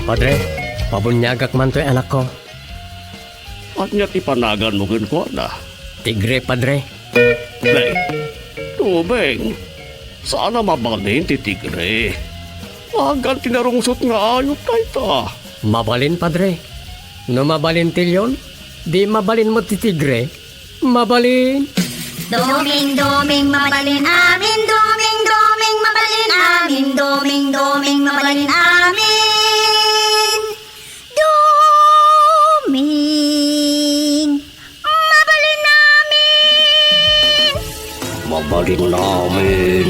Padre, pabunyagak man to'y anak ko. At niya tipanagan mo ko na. Tigre, Padre. Nay, tubeng. Sana mabalin ti tigre. Magan tinarungsot nga ayot na ita. Mabalin, Padre. No mabalin tilyon, di mabalin mo ti tigre. Mabalin. Doming mabalin amin, doming mabalin amin, doming mabalin amin. Doming mabalin amin. Mabalin namin.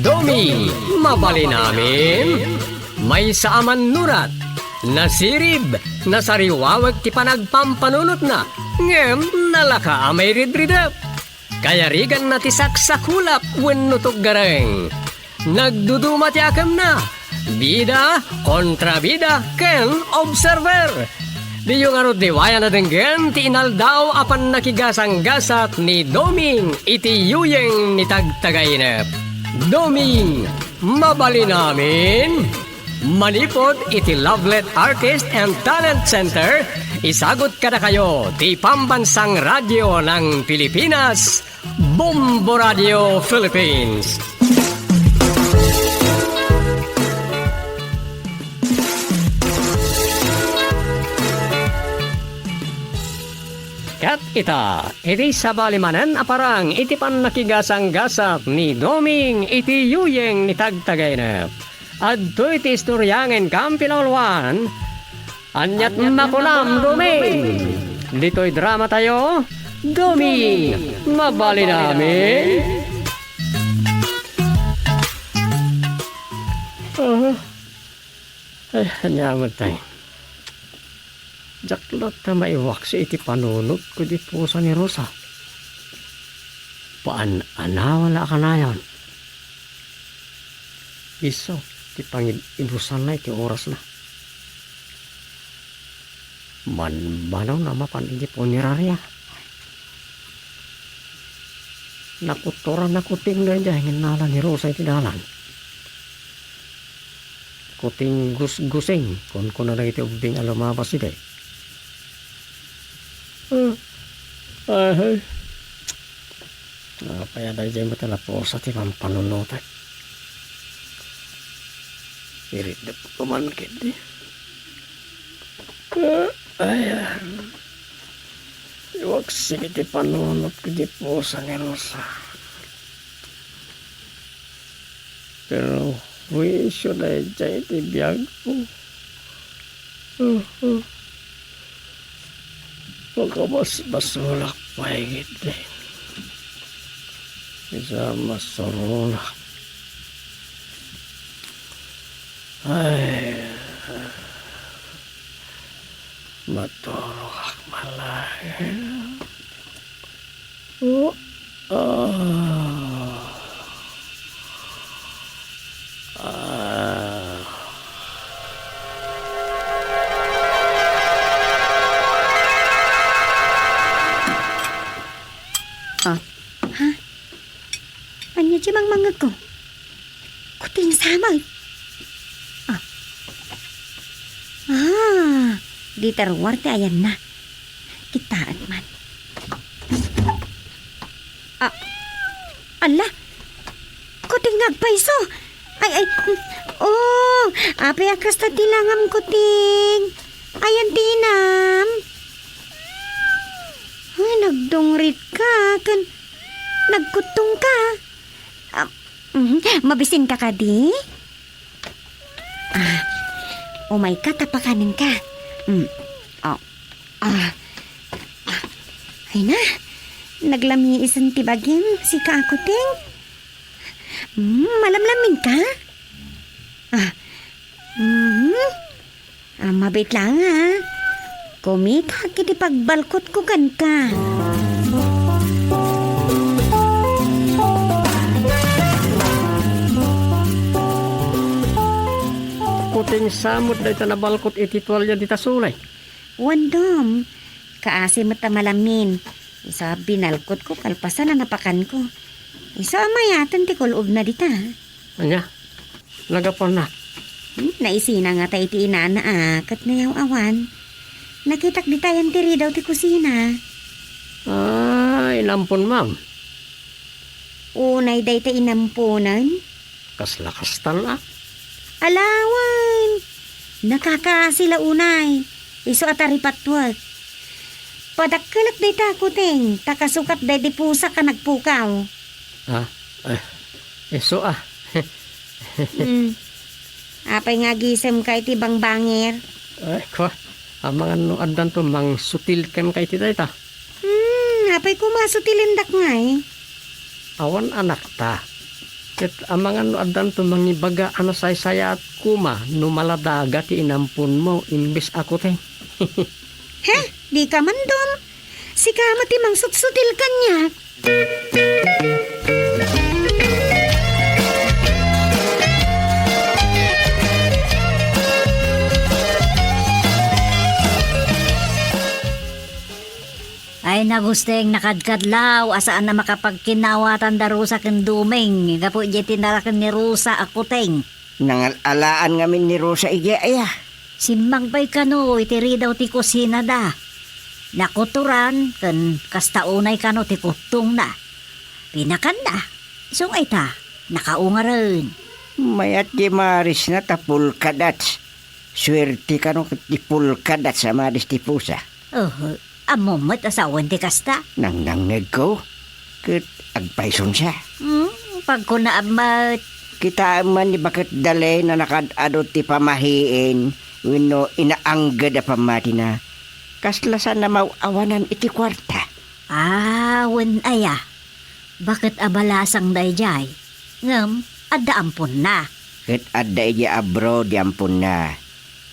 Domi, mabalin namin. May saaman nurat. Nasirib, nasariwawag ti panagpampanunot na. Ngem, nalaka amay ridridap. Kaya rigan na ti saksakulap wenno gareng. Nagduduma ti akam na. Bida, kontrabida, ken observer. Di yung diwaya na denggen ti inaldaw apan nakigasang-gasat ni Doming iti yuyeng ni tagtagaynep. Doming, mabali namin. Manipod iti Lovelet Artist and Talent Center, isagot kada kayo ti pambansang radyo ng Pilipinas, Bombo Radio Philippines. Kat iti sabalimanan aparang iti pan nakigasang-gasat ni Doming iti yuyeng ni tagtagaynep. Adto iti istoryangen kampilawalwan, anyat makulam Doming. Dito'y drama tayo, Doming, mabali namin. Ay, hanyamad tayo. Jaklot na maiwaksi iti panunod ko di pusa ni Rosa. Paan anawala ka na yan? Iso, ti pang-ibusan na iti oras na. Manbanaw na mapan iti punerarya. Nakutoran na kuting na dyan, hinala ni Rosa iti dalan. Kuting gus-gusing, kung na lang iti ubing alumabas iti. Kaya dahil dyan mo talaposa ti pampanunutan. Iridap ko man kindi. Ayan. Iwag sige ti panunot ko di pusa ni Rosa. Pero wisyo na dyan iti biyag ko. Pagkabas-basulak pa higit din. Isa masurulak. Ay, matulog malay. Oh, Anya di mang mangag ko? Kuting sama. Di terwarte ayan na. Kitaat man. Ala, kuting nagpaiso. Ay, api akas ta dilangam kuting. Ayan tinam. Ay, nagdungrit ka. Kan, nagkutong ka. Mabisin ka di? Umay ka, tapakanin ka. Ay na, naglami isang tibagin si kaakuting. Malamlamin ka? Mabait lang kumita kiti pagbalkot ko kan ka. Kuting samot na ito nabalkot iti tuwalya di tasulay. Wandom, kaasi mo ta malamin. Isa binalkot ko kalpasan na napakan ko. Iso amayatan ti kulub na dita. Anya, nagapon na. Naisina nga tayo ti inana kat na yaw awan. Nakitak di tayan tiri daw ti kusina. Ay, nampun ma'am. Unay day ta inampunan. Kaslakas tala. Alawan! Nakakasila unay. Iso atari patwat. Padakkalak day ta kuting. Takasukat day di pusa ka nagpukaw. Ah, eso Apay nga gisem kay ti bangbanger. Ay, ko. Ang mga nuadan to, mang sutil kem kay titay ta. Apay kumaso ti lindak nga eh. Awan anak ta. Ket ang mga nuadan to, mangibaga ano say-saya at kuma, numaladaga ti inampun mo, imbis ako te. He, di ka man dom. Si kama ti mang sutsutil kanya. Ay nagusteng nakadkadlaw asaan na makapagkinawatan da Rusa ken Dumeng. Gapo iti tinarakan ni Rusa akuteng. Nangalalaan ngamin ni Rosa igi aya. Simbang pa'y kano itiri daw ti kusina da. Nakuturan ken kastaunay kano ti kutong na. Pinakan da. Sungay ta, nakaungaran. Mayat di maris na tapul kadats. Swerte ka no ti pulkadats sa maris ti pusa. Amomot asawan ti kasta. Nang nangneg ko, ket agpayson siya. Pag ko naamat. Kita man ni bakit dalay na nakadado ti pamahiin, wino inaanggad a pamati na. Kaslasan na mawawanan iti kwarta. Wen aya. Bakit abalasang dayjay? Ngem, adda ampun na. Ket adda iti abroad yampun na.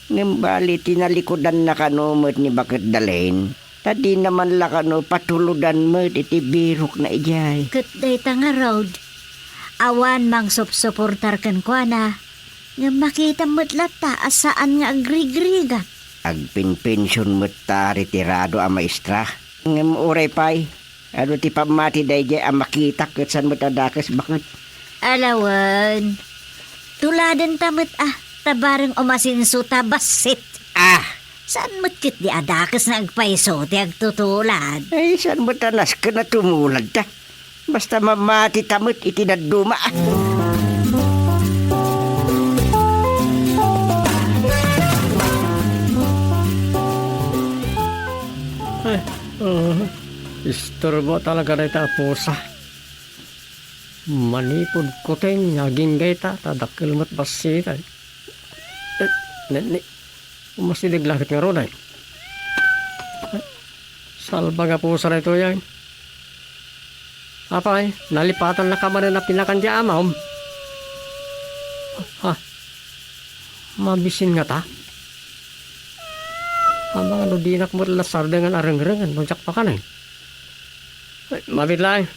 Ngem bali tinalikodan na kanumot ni bakit dalayin. Tadi naman lakano patuludan mo iti birok na ijay. Ket day nga road. Awan mang suportar kan kwa na. Nga makita mo't lata asaan nga agrigrigat. Agpinpensyon mo't ta retirado a maestra. Ngem uray pay. Ano ti pamati dayjay a makita ket san mo't adakas bakit? Alawan. Tuladan tamot tabarang umasinso tabasit. Saan mo't kit di adakas na agpaiso ti agtutulad? Ay, san mo't anas ka na tumulad ta? Basta mamati tamot itinaduma. Ay, istorbo talaga na ita pusa. Manipod ko ting naging gayta, tadakil mo't basita. Umasilig lakit nga ron ay. Salba nga pusa na ito yan. Apay, nalipatan na ka man na pinakandya amaw. Mabisin nga ta. Ang mga nudinak mo lasar dengan areng-rengan, nojak pa ka na. Mabit lang.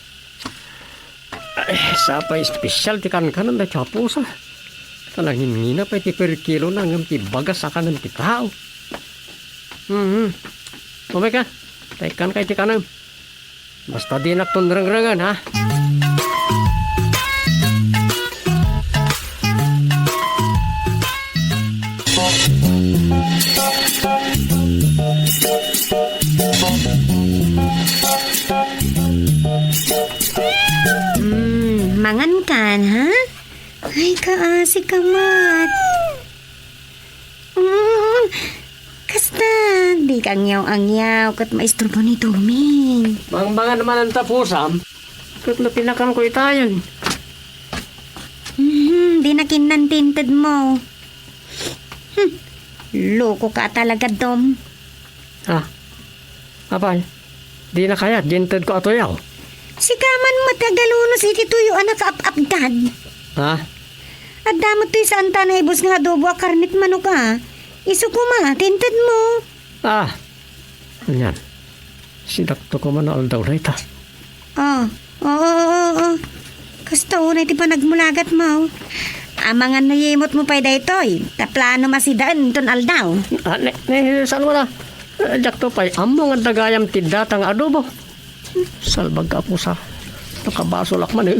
Sapay special ti kan-kanan na pusa. Talangin ngina pa iti per kilo na ngam ti bagas sa kanan ti tao. Umay ka, taikan kay ti kanan. Basta di naktunrang-rangan ha. Mangan kan ha? Ay, kaasi ka mat. Kasta, di kang yaw-angyaw kat maisturbo ni Tuming. Bang-banga naman ang tapusam. Kat na pinakan ko itayan. Di na kinantinted mo. Loko ka talaga, Dom. Apay, di na kaya, dinted ko ato yaw. Si kaman matagalunos iti tuyo anak ap-apdad. At damot to'y saan tanay bus nga adobo a karnit manok ka. Iso ko ma, tinted mo. Yan. Sidakto ko man na aldaw na ita. Oo. Kasta unay ti pa nagmulagat mo. Amangan na yimot mo pa'y daytoy. Taplano masidaan ton aldaw. Saan mo na? Jakto pa'y among ang dagayam ti datang adobo. Salbag ka po sa. Nakabasolak man eh.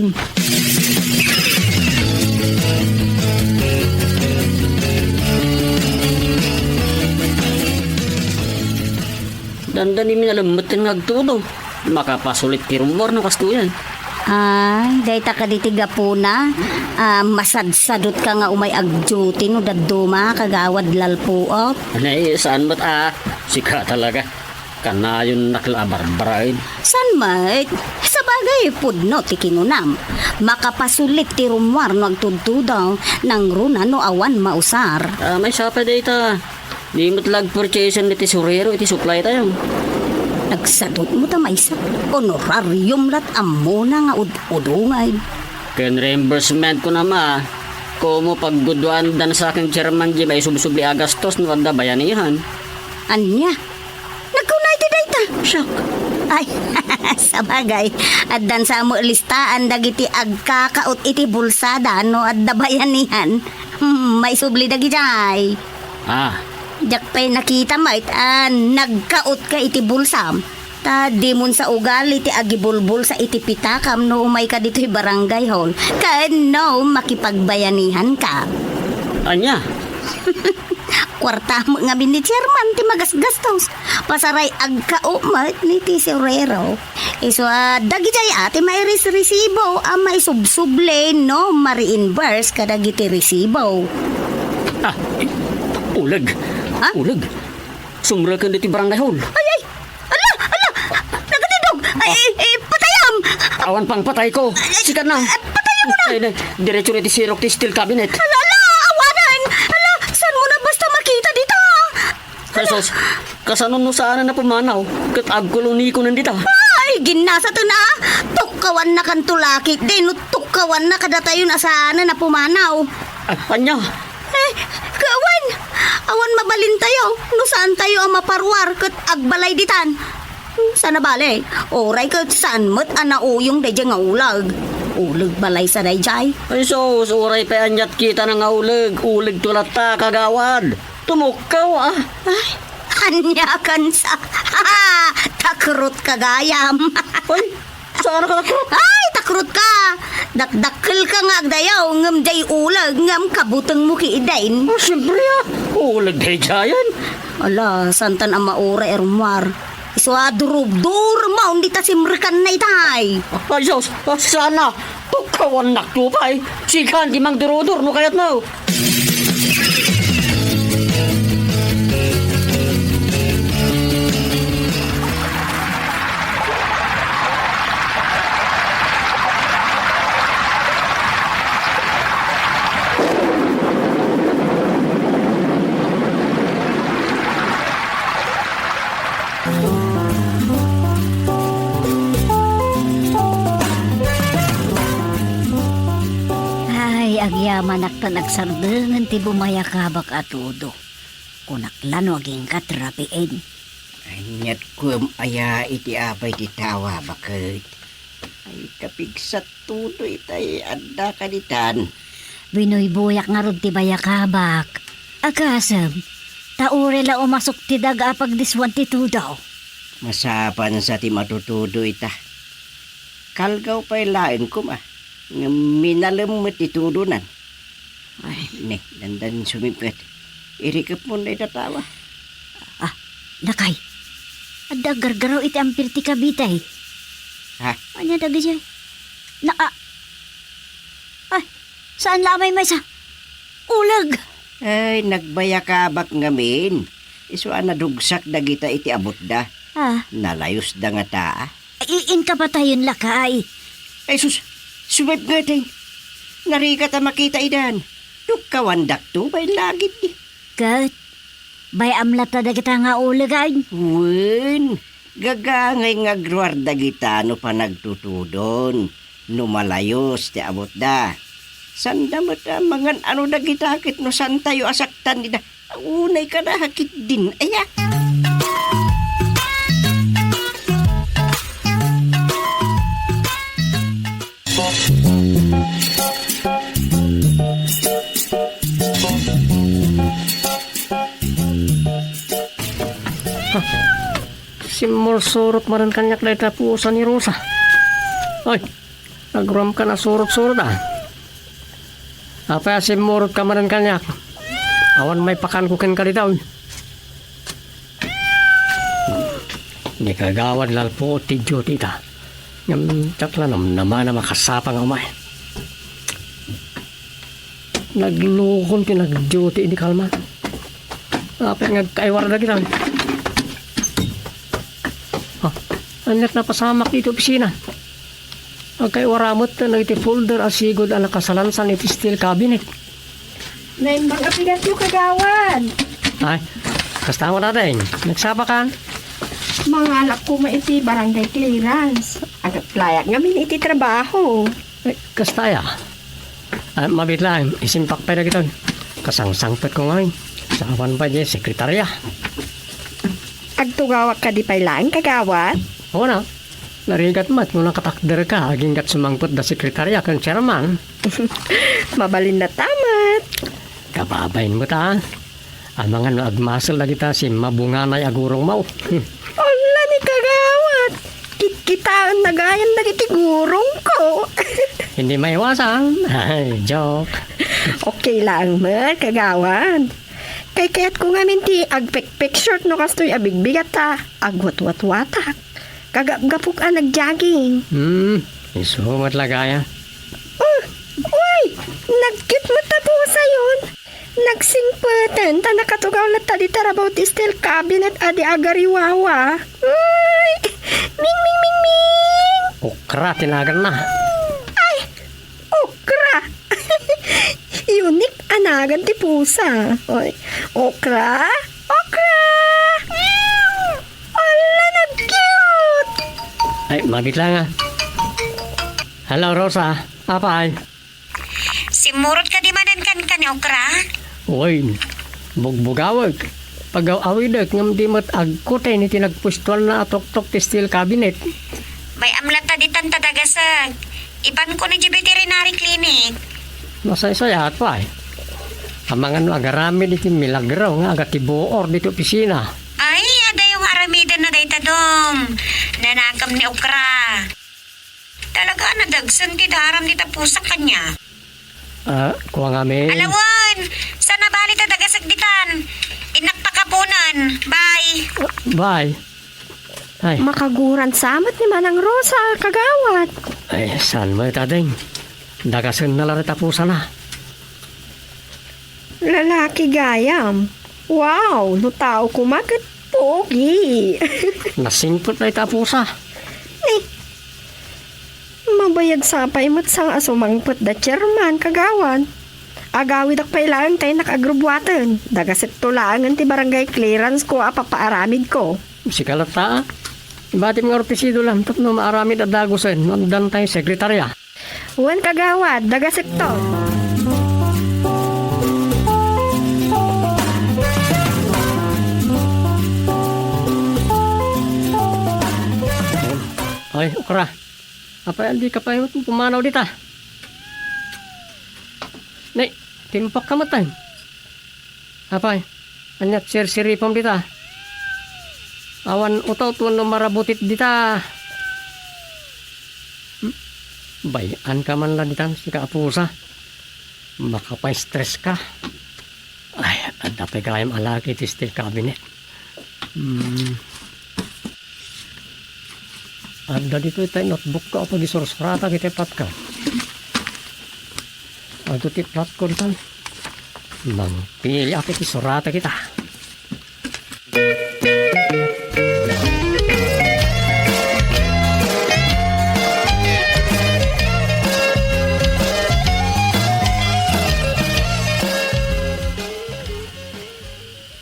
Dandan ni minalamutin nga agtudo. Makapasulit ti rumor no kastuyan. Ay, dayta ka ditiga po na. Masadsadot ka nga umay agduty no daduma kagawad lalpuop. Anay, saan ba't sika talaga. Kanayon naklabarbarain. San mait? Sa bagay pudno ti kinunam. Makapasulit ti rumwar no agtudtudaw nang runa no awan mausar. May sapa data. Di mo't lag purchase ni ti surero iti supply tayo. Nagsadot mo ta maysa. Honorarium lat ammo na nga udungay. Ken reimbursement ko na ma. Kumo pagguduan dan sa aking chairman di may subsubli agastos no anda bayanihan. Anya? Nagkunay ti dayta. Siyak. Ay, sa bagay. At dan sa mo listaan dagiti agkakaot iti bulsada no at dabayanihan. May subli dagi jay. Jak pa'y nakita mait, nagkaot ka iti bulsam. Ta di mon sa ugal iti agibulbul sa iti pitakam no umay ka dito'y barangay hall. No makipagbayanihan ka. Anya? Kwarta mo nga bin ni chairman ti magasgastos. Pasaray agkao mait ni ti serero. Iso dagi jay ati may resibo may subsuble no ma-reimburse kadagiti resibo. Ulag. Ha? Ulag. Sumra ka diti barangay hall. Ay! Ala! Nagatidog! Patayam! Awan pang patay ko. Sikat na. Patayam mo na! Ay, diretso na ti sirok ti steel cabinet. Ala! Awanan! Ala! Saan mo na basta makita dito? Kasos, kasanon no saan na pumanaw. Kat agkuluni ko nandita. Ay! Ginasa to na! Tukawan na kan tulakit din. Tukawan na kadatayon asana na pumanaw. Anya? Kawan! Awan mabalin tayo. No saan tayo ang maparwar kat agbalay ditan. Sana bale? Oray kat saan mo't anauyong dayjay nga ulag. Ulag balay sa dayjay. Ay sos, uray pa anyat kita ng ulag. Ulag tulat ta kagawad. Tumukaw Ay, anyakan sa... Takrut kagayam. Ay, saan ka nakrot? Ay, takrut ka. Dakdakkel ka nga agdayaw. Ngam day ulag. Ngam kabutang mo kiidain. Siyempre ulag day jayan. Ala, santan ang maura ermar. Iswa durub-dur mo. Hindi ta simrikan na itay. Ay sos, sana. Tukawan naktupay. Sikan di mang durudur no kayat no. Agyaman akta nagsardengan ti bumayakabak atudo. Kunaklano aging katrapiin. Anyat kum aya iti apay ti tawa bakit. Ay kapigsat tudo itay adda kaditan. Binoy-buyak nga rod ti bayakabak. Agasem, taure la umasok ti daga pagdiswan ti tudaw. Masapan sa ti matutudo ita. Kalgaw pa'y lain kum Minalam mo titudunan. Ay, ne, dandan sumipet. Irikap mo na itatawa. Nakay. Adda gargaraw iti ampir ti kabitay. Ha? Anya dagi siya? Ay, saan lamay may sa? Ulag. Ay, nagbayakabak ngamin. Isuan na dugsak dagita iti abot da. Nalayos da nga taa. Iin ka pa tayon lakay. Ay, sumip nga tayo. Narika ta makita idan. Dukawandak to, bay lagid di. Kat, bay amlata da kita nga ulag ay. Wen, gagangay nga gwarda kita no pa nagtutudon. Numalayos ti abot da. Sanda mo ta, mangan ano da kita hakit no san tayo asaktan di da. Unay ka na hakit din, aya. Simul surut maran kanyak dahil tapusan ni Rosa. Ay, Agram ka na surot-surot Apa si murot ka man kanyak. Awan may pakan kukin ka dito. Hindi kagawad lalpo ti duty ta. Ngam takla naman na makasapang umay. Naglukon ki nag-duty di kalma. Apa nga kaiwar na kita. Anak na pasamak dito opisina. Ang kaiwaramot na iti folder asigod ang nakasalansan iti steel cabinet. Naimbang apigat yung kagawad. Ay, kasta mo natin. Nagsapa ka? Mga alak ko maiti barangay clearance. Agad layak ngamin iti trabaho. Ay, kasta ya. Ay, mabit lang. Isimpak pa na kita. Kasangsangpet ko ngayon. Sa awan pa dyan, sekretarya. Agtugawak ka di pailaan kagawad. Oo na. Narigat mat mo nakatakder ka. Aging kat sumangpot da sekretarya kang chairman. Mabalin na tamat. Kababayin mo ta. Ang mga no agmasal na kita si mabunganay agurong mau. Ala ni kagawad. Kikitaan na gayan na iti gurong ko. Hindi maiwasan. Ay, joke. Okay lang mer kagawad. Kay kaya't ko nga minti agpek-pek short no kastoy abigbigat ta. Agwat-wat-watak. Kagapgapuk ang nag-jogging. Isumat lagaya. Uy! Nagkit mo tapo sa yun. Nagsingpatan ta nakatugaw na ta di tarabaw ti steel cabinet adi agariwawa. Uy! Ming ming ming ming! Ukra, tinagan na. Okra! Unique anagan ti pusa. Oy, okra? Okra! Ala, nag-cute! Ay, mabit lang Hello, Rosa. Apay? Simurot ka di manan kan ni okra? Uy, bugbugawag. Pag-awidek ngam di mat agkutay ni tinagpustuan na atok-tok ti steel cabinet. May amlat ta di tantadagasag. Iban ko ni di veterinary clinic. Masay-sayat pa Ang mga no agarami di milagraw nga agad tibuor dito opisina. Ay, ada yung aramida na day tadom. Nanakam ni okra. Talaga nadagsan ti daram di tapusak kanya. Kuha nga may... Alawan! Sana bali ta dagasag ditan. Inakpakapunan. Bye! Bye. Ay, Makaguran samat ni Manang Rosa, kagawad. ay, saan mo itadeng? Dagasan na lang tapusan na. Lalaki gayam. Wow, no tao kumagat pogi. Nasingpot na itapusa. Mabayag sapay mo't sang asumangpot da chairman kagawan. Agawid ak pailaan tayo nakagrubwatan. Dagasit tulangan ti barangay clearance ko apapaaramid ko. Si Kalata, ibati mga orpisido lang, tapno maaramid at dagusan, nandan tayo sekretarya. Huwan kagawad, dagasit to. Ay, ukra. Apa hindi ka pa yung pumanaw dita? Nay, timpak ka matay. Apay, anyat sir-siripom dita. Awan utaw tuwan no marabutit dita. Bayan ka man lang dita, si kaapusa. Makapay-stress ka. Ay, at dapat kayang alaki ti steel cabinet. Ada dito tayo notebook ka o pag-isursurata kita plat ka. Ado ti plat ko dito. Mangpili ako isurata kita.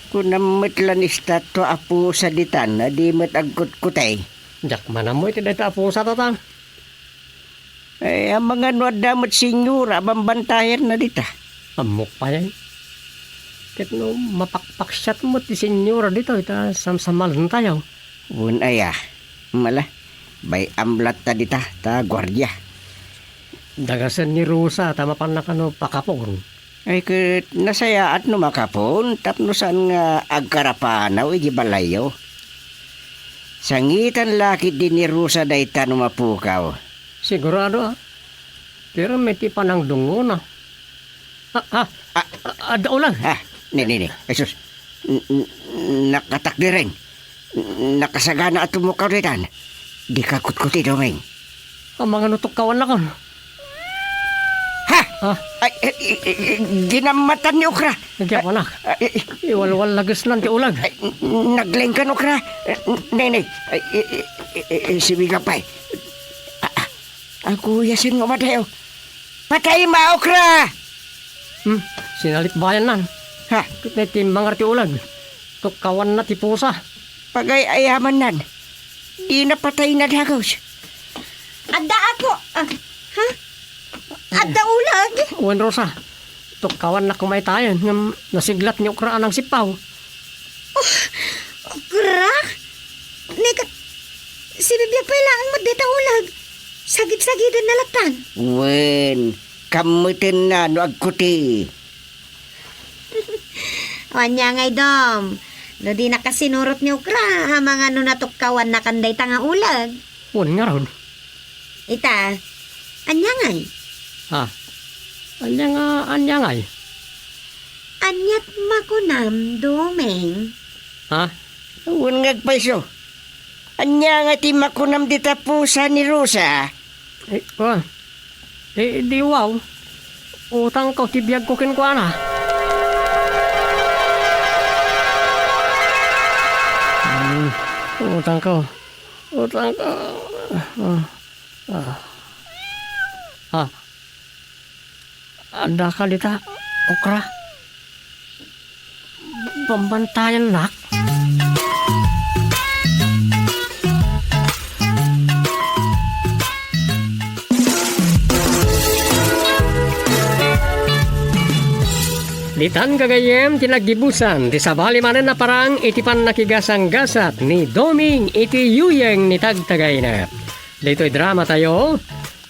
Kung namat lang istato apo sa ditan na di mat agkut-kutay. Jak mana mo iti dito po sa tatang. Ay, ang mga nuadamat senyora, bambantayan na dita. Amok pa yan. Kahit no mapakpaksyat mo ti senyora dito, ita samsamalan tayo. Un aya, mala, bay amlat ta dita, ta gwardiya. Dagasan ni Rosa, tama pa na kano pakapon. Ay, kat nasaya at numakapon, tapno saan nga agkarapanaw, iji balayo. Sangitan laki din ni Rosa dayta numapukaw. Sigurado Pero may ti panang dungo na. Ada ulang. Nini. Jesus. Nakatakdi rin. Nakasagana at tumukaw rin. Di ka kutkuti, Doming. Ang mga nutukawan na kon. Ay, ginamatan ni Okra. Nagya ko na. Iwalwal lagas lang ti ulag. Nagleng ka, Okra. Nene. Si Bigapay. Ako yasin nga madayo. Patay ma, Okra! Sinalit bayan nan. Kit na timbang ti ulag. Tukawan na ti pusa. Pagay ayaman nan. Di na patay na dagos. Adda ako. Adda ulag. Uwan Rosa. Tukawan na kumaytayan. Nasiglat ni Ukraan ang sipaw. Gra? Nika, si bibiyag pa ilang magdita ulag. Sagid-sagidan na latan. Wen, kamutin na no agkuti. Wanya ngay dom. No di nakasinurot ni Ukra, mga natukawan na kanday tanga ulag. Uwan nga ron. Ita, anya ngay. Anya ngay. Anyat makunam, Domeng. Wen ngagpaiso. Anya nga ti makunam di tapusa ni Rosa. Di wow. Utang ko tibiyag ko kinkwana. Utang ko. Ada ka dita, Okra. Pembantayan nak. Ditan kagayem tinagdibusan ti sabali manen na parang itipan nakigasang gasat ni Doming iti yuyeng ni tagtagay na. Dito'y drama tayo,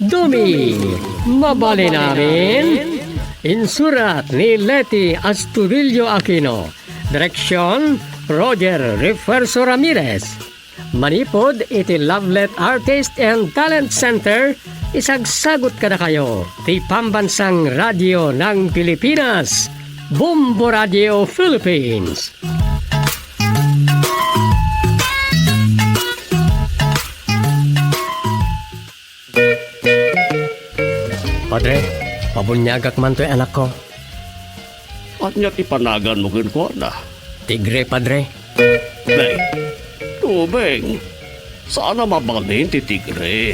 Doming, mabali namin. Insurat ni Leti Astudillo Aquino. Direksyon, Roger Refuerzo Ramirez. Manipod iti Lovelet Artist and Talent Center. Isagsagot ka na kayo ti Pambansang Radyo ng Pilipinas. Bombo Radio Philippines. Padre, pabunyagak man to'y anak ko. At niya tipanagan mo ko na. Tigre, Padre. Beng, tubeng. Sana mabalin ti tigre.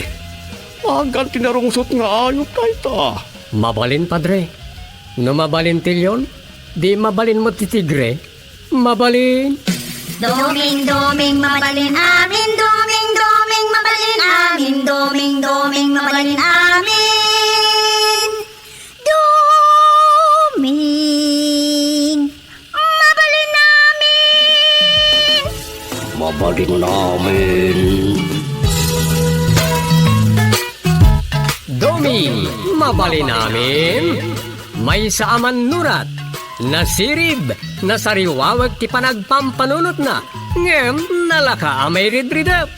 Agan tinarungsot nga ayot tayo ta. Mabalin, Padre. No mabalin tilyon, di mabalin mo ti tigre. Mabalin. Doming, mabalin amin. Doming, mabalin amin. Doming, mabalin amin. Doming, mabalin amin. Mabalin namin. Doming, mabalin namin. May saaman nurat. Nasirib, nasariwawag ti panagpampanunot na. Ngem, nalaka amay ridridap.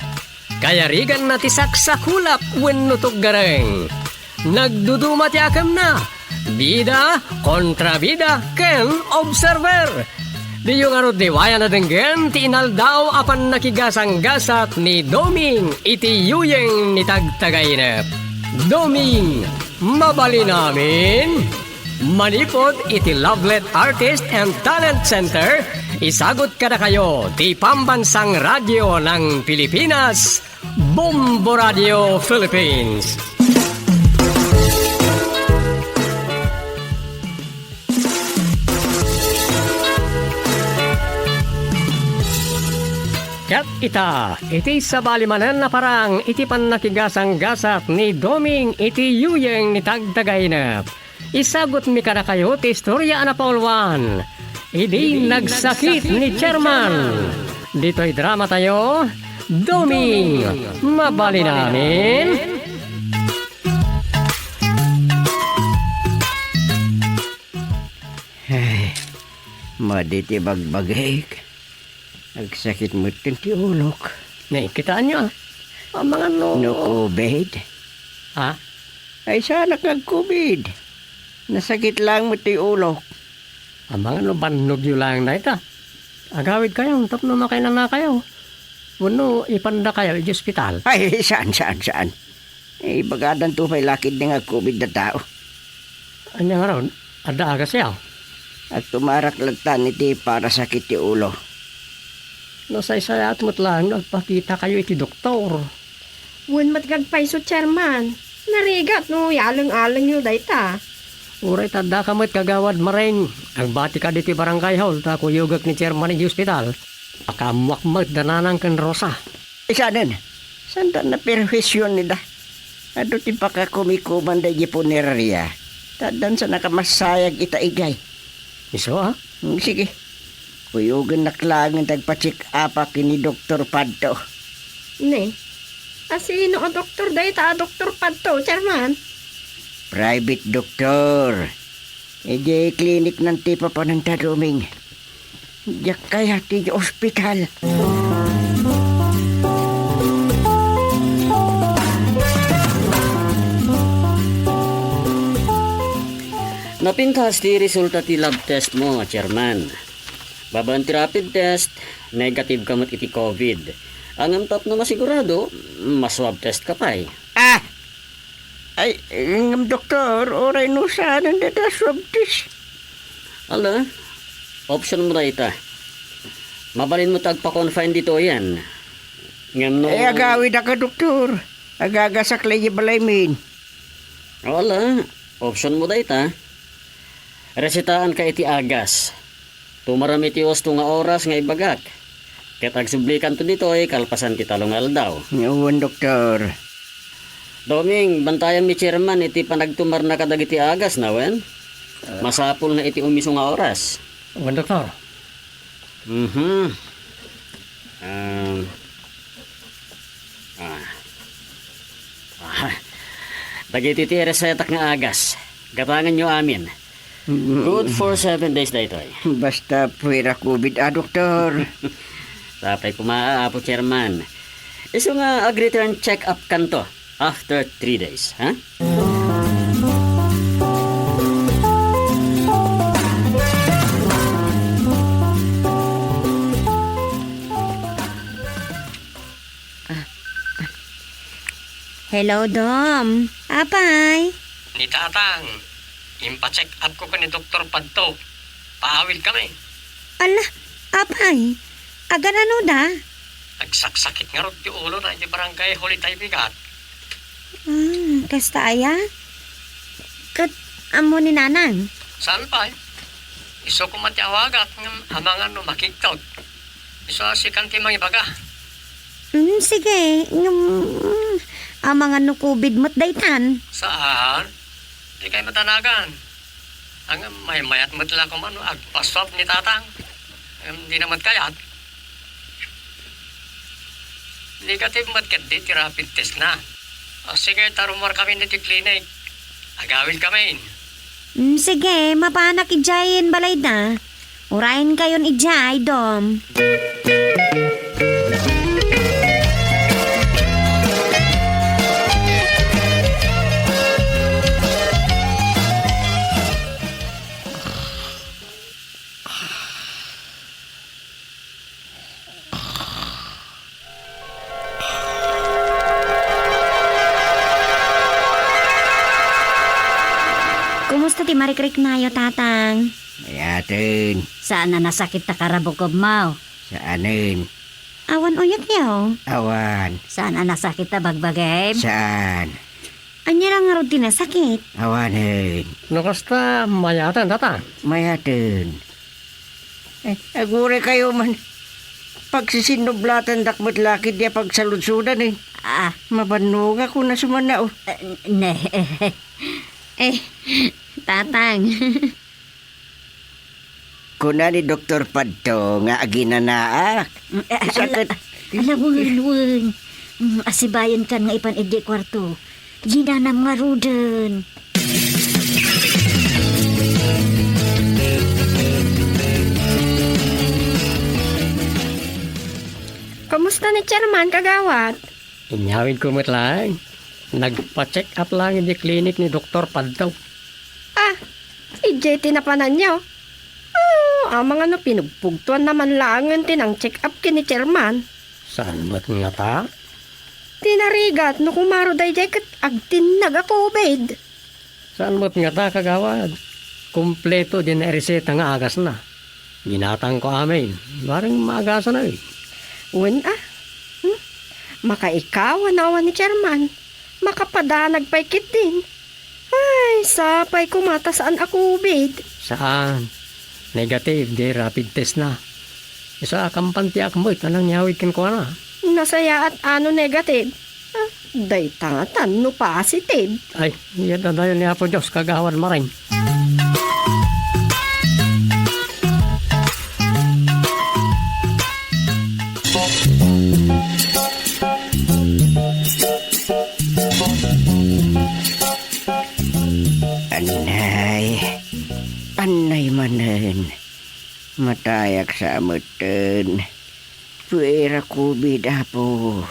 Kaya rigan na ti saksakulap wenutog gareng. Nagduduma ti akam na. Bida kontra bida ken observer. Di yung arod di waya na denggen ti inaldaw apan nakigasang gasat ni Doming iti yuyeng ni tagtagaynep. Doming, mabali namin. Manipod iti Lovelet Artist and Talent Center. Isagot ka na kayo ti Pambansang Radyo ng Pilipinas. Bombo Radio Philippines. Kat ita, iti sabalimanan na parang iti pan nakigasang gasat ni Doming iti yuyeng ni tagtagaynep. Isagot mi kada kayo ti istorya na Paulwan. Idi nagsakit ni Chairman. Dito'y drama tayo, Doming, mabali namin. Ay, maditi bagbagay. Nagsakit mo ti ulok. Kitaan nyo ang mga no... No obed. Ha? Ay sana kag COVID. Nasakit lang mo ti ulo. Amang ano banog yun lang na ita. Agawid kayo, tapno makailan na kayo. Wano, ipanda kayo i hospital. Ay, saan? Eh, bagadan to may lakid nga COVID na tao. Anya nga ron, ada aga siya. At tumarak lagtan iti para sakit ti ulo. No say-sayat mo't lang, nagpakita kayo iti doktor. Wan matgagpaiso, chairman. Narigat no, yalang-alang yun dayta. Uray tada ka mo't kagawad maring. Ang bati ka diti barangay hall, ta kuyugak ni chairman ng hospital. Akamuak dananang kan Rosa. Isanin, saan na perwisyon nila? Ado ti pakakumikuman da jipunerarya. Tadan sa nakamasayag itaigay. Iso ha? Sige. Kuyugan naklangan tagpa-check up ni Dr. Padto. Ne, asino ang doktor dayta, Dr. Padto, chairman? Private doktor. Edi klinik ng tipa pa ng taruming. Diyak kaya ti ospital. Napintas ti resulta ti lab test mo, chairman. Baban ti rapid test, negative ka mat iti COVID. Ang amtap na masigurado, maswab test ka pa eh. Ah! Ay, ng doktor, oray no saan ang swab test. Ala, option mo na ita. Mabalin mo tagpa-confine dito yan. Ngam no... Ay, agawid ka, doktor. Agagasak lagi balaymin. Wala, option mo da ita. Resitaan ka iti agas. Tumarami ti osto nga oras nga ibagak. Ket agsublikan to dito ay kalpasan ti talong aldaw. Ngawan, doktor. Doming, bantayan mi chairman iti panagtumar na kadagiti agas na wen. Masapul na iti umiso nga oras. Wan doktor. Mhm. Dagiti ti resetak nga agas. Gatangan nyo amin. Good for 7 days na ito eh. Basta puwera COVID, doktor. Tapay kumaapo, chairman. Iso nga ag-return check-up kanto after 3 days, ha? Hello, Dom. Apay? Ni Tatang, impacheck up ko ni Dr. Padto. Paawil kami. Ala, apay? Agan ano da? Nagsaksakit nga ron ti ulo na di barangay huli tayo bigat. Kasta aya? Kat, amo ni nanang? Saan pa? Iso ko matiawagat ng hamangan no makiktaw. Iso si kanti mga ibaga. Sige, amangan no COVID mo't daytan. Saan? Di kayo matanagan. Ang may-mayat mo't lang kung ano, agpaswab ni Tatang. Hindi naman kayat. Negative mo't kadi, ti rapid test na. O sige, tarumar kami niti clinic. Agawin kami. Sige, mapanak ijayin balay na. Urayin kayon ijay, Dom. Kumusta ti marikrik nayo, Tatang? Ayatin. Saan na nasakit ta karabukob mo? Saanin? Awan uyat yaw. Awan. Saan na nasakit ta bagbagay? Saan? Anya lang nga ron tinasakit. Awanin. Nakasta mayatan, Tatang. Mayatin. Agure kayo man. Pagsisinoblatan dakmat lakid niya pagsaludsudan eh. Mabanuga ko na sumana oh. Tatang. Kuna ni Dr. Padto nga aginanaak. Sakit. Alawun. Asibayan kan nga ipan edi kwarto. Ginanam nga ruden. Kamusta ni chairman kagawat? Inyawin ko mo't lang. Nagpa-check up lang di klinik ni Dr. Paddaw. Ijay tinapanan niyo. Amang ano pinugpugtuan naman langan tinang check up kini chairman. Saan mo't nga ta? Tinarigat no kumaro dayjay kat agtin naga-COVID. Saan mo't nga ta kagawad? Kompleto din na reseta nga agas na. Ginatang ko amin. Maring maagasa na eh. Wen Makaikawan na awan ni chairman. Makapadanag paikit din. Ay, sapay kumata saan ako COVID. Saan? Negative, di rapid test na. Isa kampanti akmoy, tanang nyawid kan ko na. Nasaya at ano negative. Day tangatan no positive. Ay, yan na dahil niya po Diyos, kagawan maring. Anay manen. Matayak sa amuten. Puera ko bida po.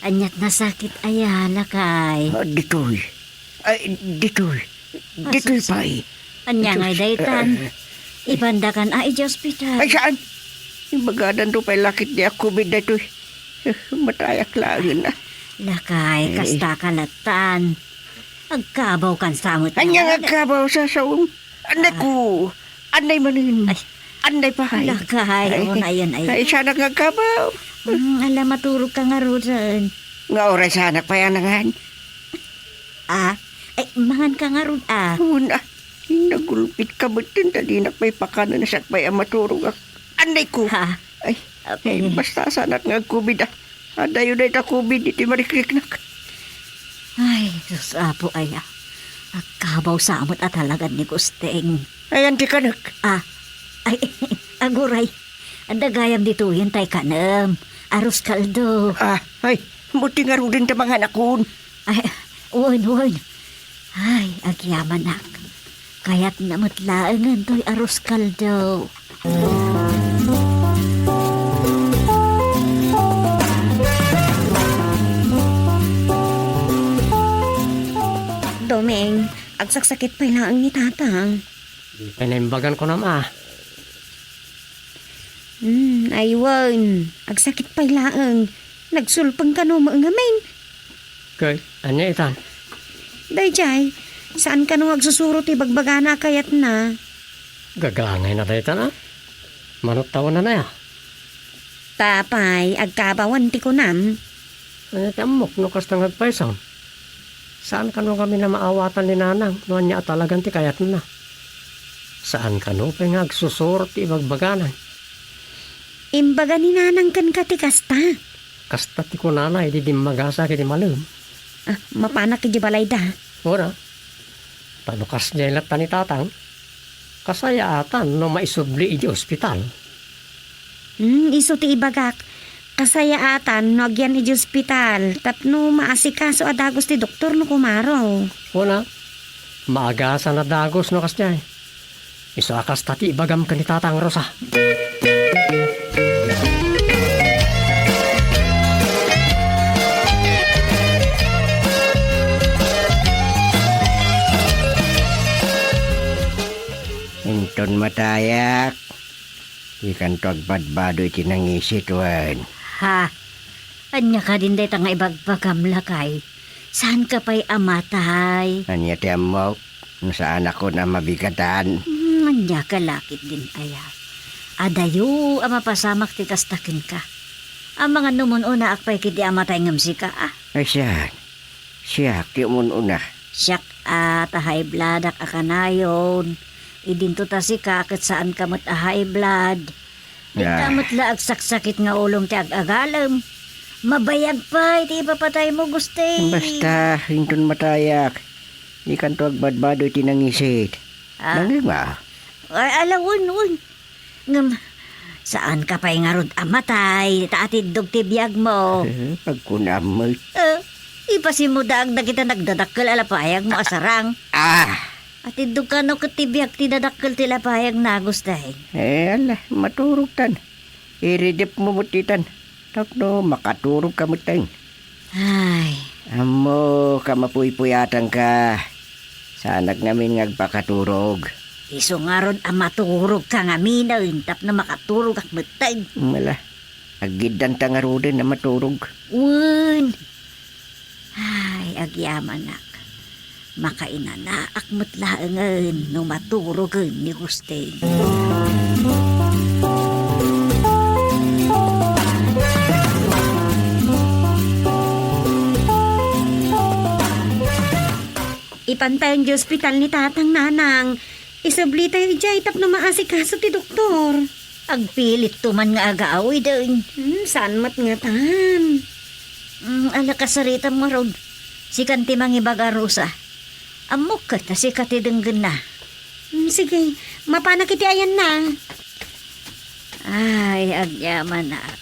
Anyat na sakit ayala kay. Ditoy. Ay, ditoy. Ditoy pa'y. Anya ngay daytan. Ibandakan ay di ospital. Ay, saan? Yung bagadan to pa'y lakit di ako bida ditoy. Matayak lang na. Lakay, kasta kalatan. Agkabaw kan samot. Anyang agkabaw sa saong. Anay ko. Anay manin. Ay. Anay pa hay. Lakay, o na yun ay. Ay, sana nga agkabaw. Alam, maturog ka nga ron. Nga oras sana pa yan nangan. Ay, mangan ka nga ron Una, nagulpit ka ba din? Dali na may pakanan na siya may amaturog ako. Anay ko. Ha? Ay, Okay. basta sana nga COVID ah. Adayo na ita COVID, iti mariklik na. Ay, sus apo ay. Agkabaw samot at halagan ni Gusteng. Ay, anti ka nak. Ay, aguray. Ang dagayam dito yan tay kanam. Arroz kaldo. Ay, buti nga rin din ta mga nakun. Ay, uwan. Ay, agyaman nak. Kaya't namutlaangan to'y arroz kaldo. Domeng, agsaksakit pa lang ni tatang. Di pinaimbagan ko na ma. Aywan, agsakit pa lang. Nagsulpang ka no mga main. Kay, anya itan? Dayjay, saan ka no agsusuro ti bagbagana kayat na? Gagangay na tayo na. Manot taon na ya. Tapay, agkabawan ti kunam. Anya tamok no kastang agpaisan. Saan ka no kami na maawatan ni nanang? No anya talagang ti kayat na. Saan ka no kay ngagsusuro ti bagbaganan? Imbaga ni nanang kan ka ti kasta. Kasta ti ko nanay, di magasa kiti malum. Mapanak ki balay da. Ora, tanukas niya ilat ni tatang. Kasayaatan no maisubli iti ospital. Iso ti ibagak. Kasayaatan no agyan iti ospital. Tapno maasikaso adagos ti doktor no kumaro. Una, maagasa na dagos no kas niya. Isa kasta ti ibagam ka ni tatang Rosa. Inton matayak. Ikan to agbadbado iti nangisit wan. Ha? Anya ka din day tanga ibagbagam lakay. Saan ka pa'y amatay? Anya ti amok. Saan ako na mabigatan. Anya ka lakit din aya. Adayo, ama pasamak ti kastakin ka. Ang mga numun-una akpay kiti amatay ngamsi ka Ay siyan. Siyak ti umun-una. Siyak high blood akanayon. Idinto ta si kakit saan kamot high blood. Di kamot la agsaksakit nga ulong ti ag-agalam. Mabayag pa, iti ipapatay mo guste. Basta, inton matayak. Ikan to agbadbado iti nangisit. Nangima. Ay, alawon. Ngam, saan ka pa'y nga rod amatay? Taatid dog ti biyag mo. Pagkunamot. Ipasimudaag na kita nagdadakkel alapayag mo asarang. Atid dog ka no katibiyag ti dadakkel ti lapayag na gustahin. Ala, maturog tan. Iridip mo mutitan. Tapno, makaturog ka mutan. Ay, Amo ka mapuypuyatan ka. Sanag ngamin ngagpakaturog. Iso nga ron ang maturog ka nga minaw, tap na makaturog ak matay. Mala, agidan ta nga rodin na maturog. Wen. Ay, agyaman nak. Makainanaak matlaangan no maturogan ni Gusteng. Ipantayan di ospital ni tatang nanang. Isabli tayo dyan, tap na maasikaso ti doktor. Agpilit tuman nga agaawi din. Saan mat nga tan? Ala kasarita mo ron. Si kanti mangibaga Rosa. Amok ka ta si katidenggan na. Sige, mapana kiti ayan na. Ay, agyaman nak.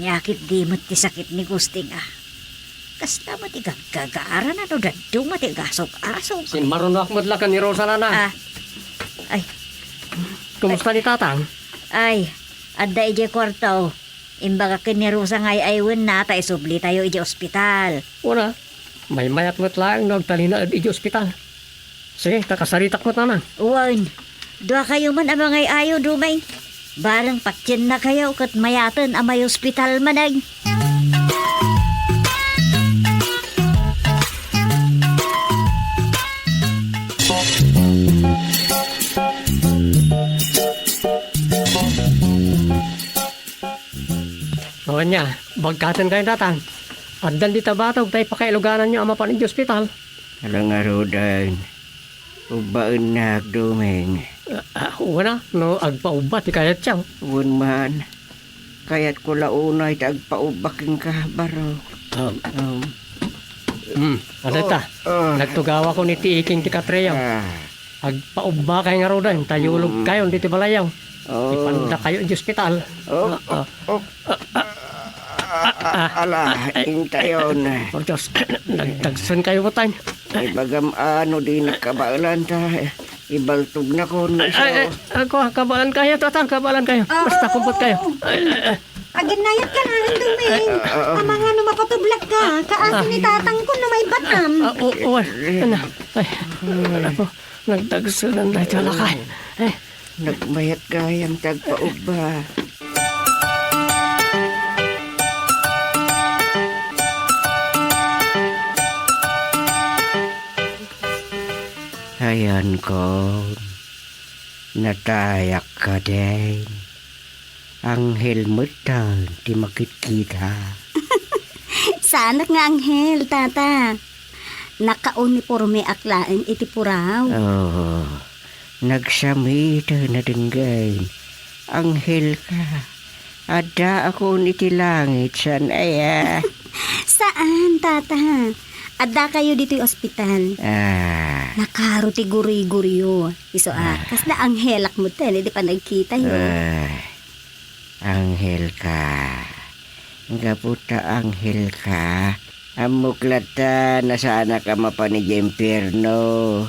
Nyakit di mo't ti sakit ni Gusting ah. Kasta matigagagaran na no dadong matigasok-asok. Si marunak madlakan ni Rosa nana. Ay, Kumusta ni tatang? ay, adda ije kwarto. Imbaga kinirusa ngay aywen na tayo subli tayo ije ospital. Una, may mayat lang nagtalina at iji ospital. Sige, takasaritak mo nana. Uwan, doa kayo man ang mga ayo dumay. Barang patyan na kayo kat mayatan ang may ospital manay. O niya, bagkatan kayo tatang. At dan di tabatog tayo pakailuganan niyo ang mapanin di ospital. Alang nga rodan. Ubaan na agdumeng. Una, no agpaubat ti kayat siyaw. Uwan man. Kaya't ko launay tagpaubaking kabaro. Alita, nagtugawa ko ni Tiiking ti Katreyaw. Agpauba kayo nga rodan, tayulog kayo, di ti balayaw. Ipanda kayo di ospital. Ala, intayon. Por Diyos, nagtagsan kayo mo tayo. Ay bagam ano din nakabaalan ta. Ibaltog na ko na Ay, siya. ako, kabalan kayo, tatang, kabalan kayo. Basta kumpot kayo. Aginayat ka na, duming. Ang mga mapatublag ka. Kaasa ni tatang ko na may batam. Ako, nagtagsan na tayo lakay. Nagmayat gayam tagpauba. Ayan ko, natayak ka din. Ang helmet tan, di makikita. Saanak nga anghel, tata. Naka-uniforme aklaan iti puraw. Oo, nagsamita na dinggan. Anghel ka. Ada ako niti langit san aya. Saan, tata? Adda kayo dito yung ospital. Nakaro ti guri-guriyo. Iso kas na anghelak mo ten, hindi pa nagkita yun. Anghel ka. Nga puta anghel ka. Amuklata na sana ka mapanig impyerno.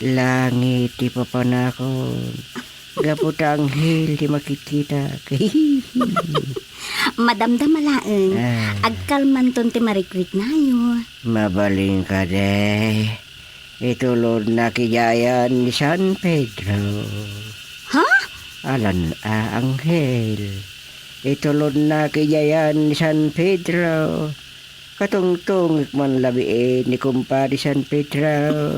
Langit di papanakon. Nga puta anghel di makikita. Madamdam malaeng. Agkalman ton ti marikwit na yun. Mabaling ka de. Itulod na kiyayan ni San Pedro. Ha? Alan anghel. Itulod na kiyayan ni San Pedro. Katungtong man labiin ni kumpari San Pedro.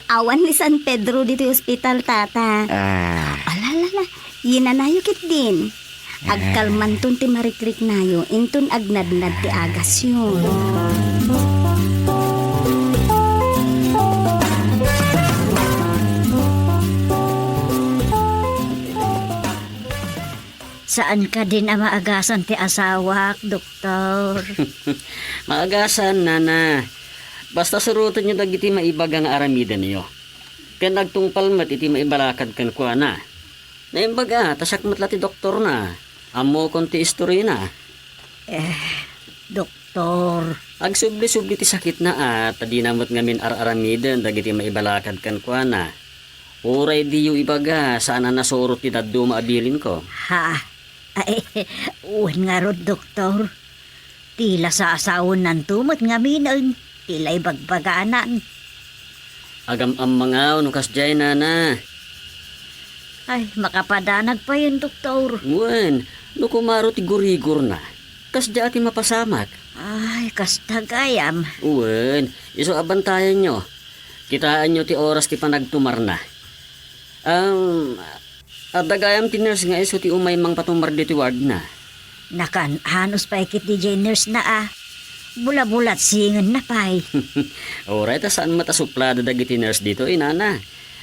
Awan ni San Pedro dito yung ospital, tata. Alalala, yinanayokit din. Agkalman ton ti marikrik nayo, inton agnadnad ti agas yun. Saan ka din ang maagasan ti asawak, doktor? Maagasan, nana. Basta surutan nyo dagiti maibagang aramida niyo. Kaya nagtungpal mat iti maibalakad kan kwa na. Naimbaga, tasak matla ti doktor na. Amo konti istorya na. Doktor, Agsubli-subli ti sakit na at tadi namot ngamin ar-aramiden dagiti maibalakad kan kwa na. Uray di yu ibaga, saan na nasurot ti daddo maabilin ko. ha? Ay, uwan nga ron, doktor. Tila sa asawon ng tumot nga minon. Tila'y bagbaganan. Agam ang mga unukas jay na. Ay, makapadanag pa yun, doktor. Wen, no kumaro ti gurigor na. Kasda ati mapasamak. Ay, kastagayam. Wen, iso abantayan nyo. Kitaan nyo ti oras ti panagtumar na. Adagayam ti nurse nga iso ti umay mang patumar di ti ward na. Hanos pa ikit DJ nurse na Bula-bulat singon na pay. Oray, ta saan matasuplada dagiti nurse dito, inana.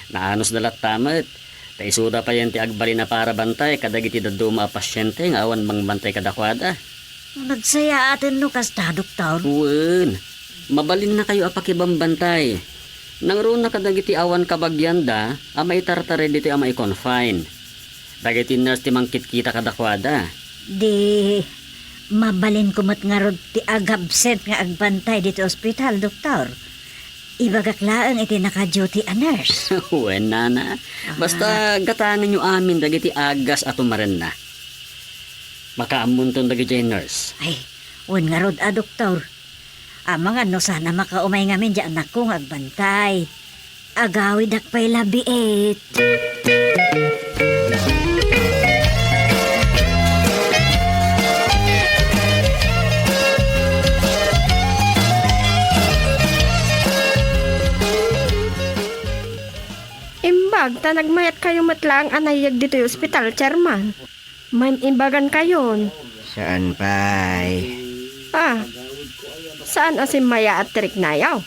Naanos dalat tamat. Ta isuda pa yan ti agbali na para bantay kadagiti daduma pasyente nga awan mang bantay kadakwada. Nagsaya atin no kasta, doktor. Uwen, mabalin na kayo apakibang bantay. Nang roon na kadagiti awan kabagyanda, amay tartare dito amay confine. Dagiti nurse ti mangkit-kita kadakwada. Di, mabalin kumot nga rod ti agabsent nga agbantay dito ospital, doktor. Ibagaklaan iti naka-duty a nurse. Uwen, nana. Basta gatangan nyo amin dagiti agas at umaren na. Makaamunton dagiti nurse. Ay, un nga rod doktor. Amang ano sana makaumay ngamin dyan anak kong agbantay. Agawid akpay labiit. Imbag, ta nagmayat kayo matlang anayag dito yung ospital, chairman. May imbagan kayon. Saan pay? Saan asim maya at trik nayaw?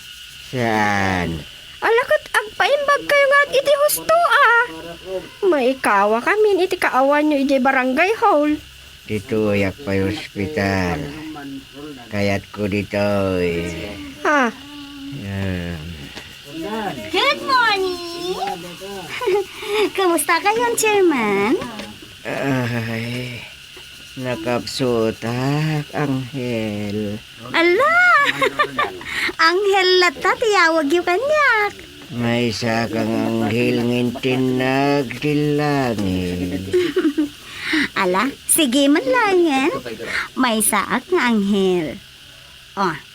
Saan? Alakot agpaimbag kayo nga at iti husto May ikawa kami iti kaawan nyo iti barangay hall. Dito yak pa yung ospital. Kayat ko dito eh. Good morning! Kamusta kayo, chairman? Ay, nakapsutak, Anghel. Ala! Anghel lata, tiyawag yung kanyak. May isa kang anghel ngintinag di langit. Ala, sige man lang yan. May saak nga anghel.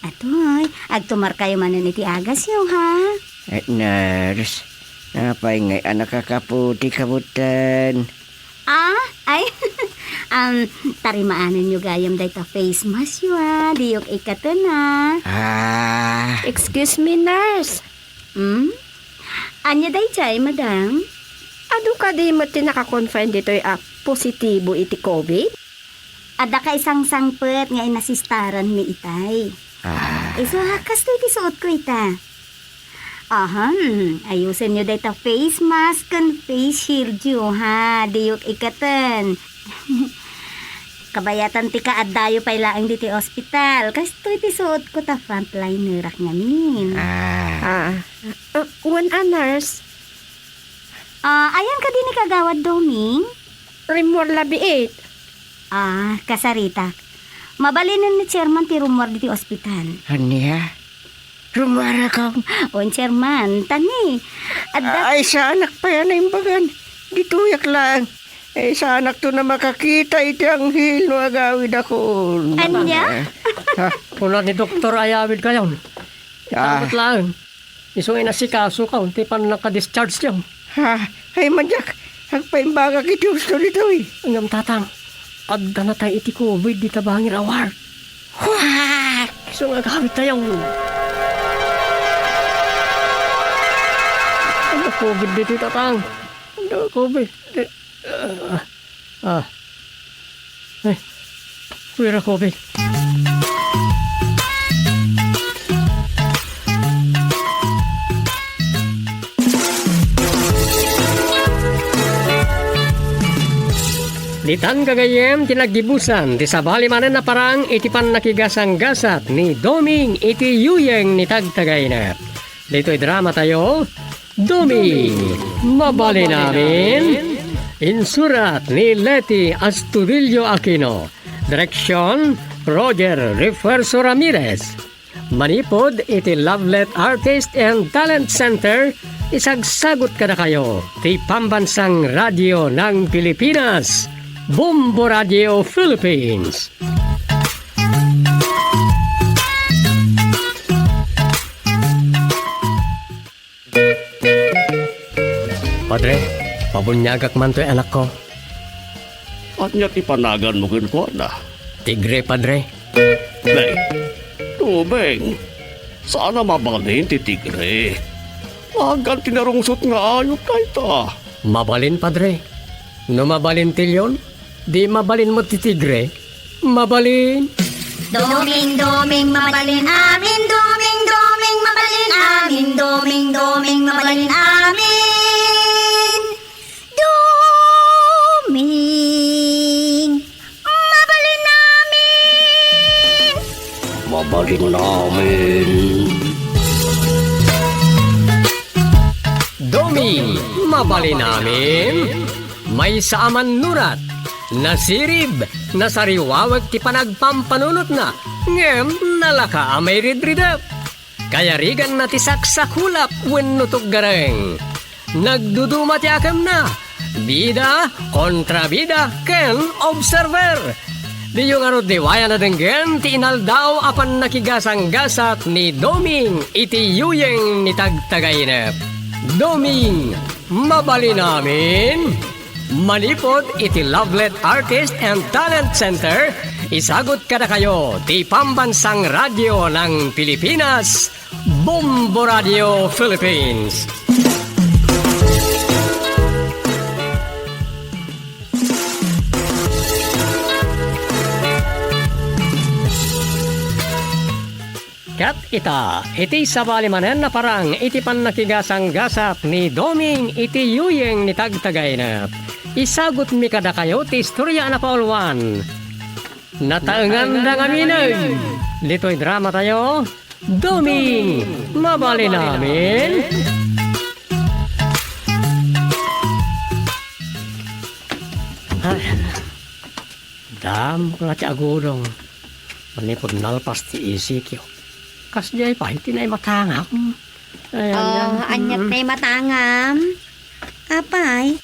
Atoy, agtumar kayo manon iti agas yung ha. At nurse, napay ngay anak kakaputi kabutan. Tarimaanan nyo gayam day ta face mask yun ha. Di yung ikato na. Excuse me, nurse. Anya day chay, madam? Ado ka di mo tinaka-confine dito positibo iti COVID? Ada ka isang sangpet nga inasistaran ni itay. Iso hakas to iti suot ko ita. Ayusin nyo day ta face mask kan face shield yun ha. Di yung ikatan. Kabayatan ti ka at dayo pay laang diti ospital. Kasto iti suot ko ta frontliner rak ngamin. Nurse. Ayan ka din ni kagawad Doming. Rimor labiit. Kasarita. Mabalinan ni chairman ti rumor diti ospital. Anya? Rumara kang? Chairman, tani. Ay, sa anak pa yan na imbagan. Dituyak lang. Sa anak to na makakita iti anghel no agawid ako. Anya? Kula ni Doktor ayawid kayo. Takot lang. Isong inasikaso ka, unti pa naka-discharge siya. Ay manjak, agpaimbaga kiti gusto dito eh. Ang tatang, adda na tayo iti COVID, di tabangin awar. So nga gamit tayo. Ano COVID dito tatang? Ano COVID? Ay, kuya COVID. Ditan kagayem tinagdibusan ti sabali manen na parang iti pan nakigasang-gasat ni Doming iti yuyeng ni tagtagay na. Dito'y drama tayo, Doming, mabali namin. Insurat ni Leti Astudillo Aquino. Direksyon, Roger Refuerzo Ramirez. Manipod iti Lovelet Artist and Talent Center. Isagsagot ka na kayo ti Pambansang Radyo ng Pilipinas. Bombo Radio Philippines. Padre, pabunyagak man to'y anak ko. At niya ti panagan mo kun ko na. Tigre, Padre. Beng, tubeng. Sana mabalin ti tigre. Agan tinarungsot nga ayot na ita. Mabalin, Padre. No mabalin tilyon, di mabalin mo ti tigre. Mabalin. Doming mabalin amin, doming mabalin amin, doming mabalin amin. Doming mabalin amin. Mabalin namin. Doming, mabalin namin. May saaman nurat. Nasirib, nasariwawag ti panagpampanunot na. Ngem, nalaka amay ridridap. Kaya rigan na ti saksakulap wenno tuggareng. Nagduduma ti akam na. Bida, kontrabida, ken observer. Di yung arod di waya na denggen ti inaldaw apan nakigasang-gasat ni Doming iti yuyeng ni tagtagainep. Doming, mabali namin. Manipod iti Lovelet Artist and Talent Center, isagot kada kayo ti Pambansang Radyo ng Pilipinas, Bombo Radio Philippines. Kat ita, iti sabalimanen na parang iti pan nakigasang-gasat ni Doming iti yuyeng ni tagtagainap. Isagot mi kada kayo ti istorya na paulwan. Nataengan na ngaminag. Dito'y drama tayo. Doming, mabali namin. Ay, dam nga ti agudong. Manipod nalpas ti isikyo. Kasjay pa, hindi na matangap. Ayan, Anyat na matangam. Apay,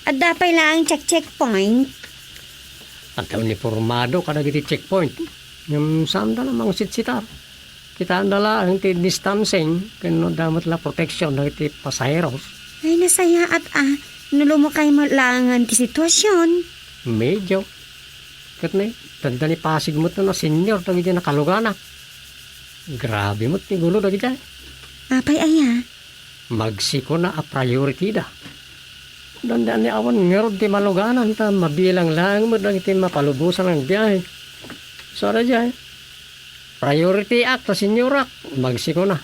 at dapay lang checkpoint. At uniformado kada giti checkpoint. Yung saan da namang sitsitar. Kita andala ang ti distancing. Kano damat la protection ng ti pasaheros. Ay, nasaya at nulumukay mo langan ti sitwasyon. Medyo. Kat na tanda ni pasig mo to na senior dagi dyan nakalugana. Grabe mo ti gulo dagi dyan. Apay aya. Magsiko na a priority da. Dandaan ni awan ngerod ti maluganan ta mabilang lang mo dagi ti mapalubusan ng biyahe. So ara dyan. Priority act ta senior act. Magsiko na.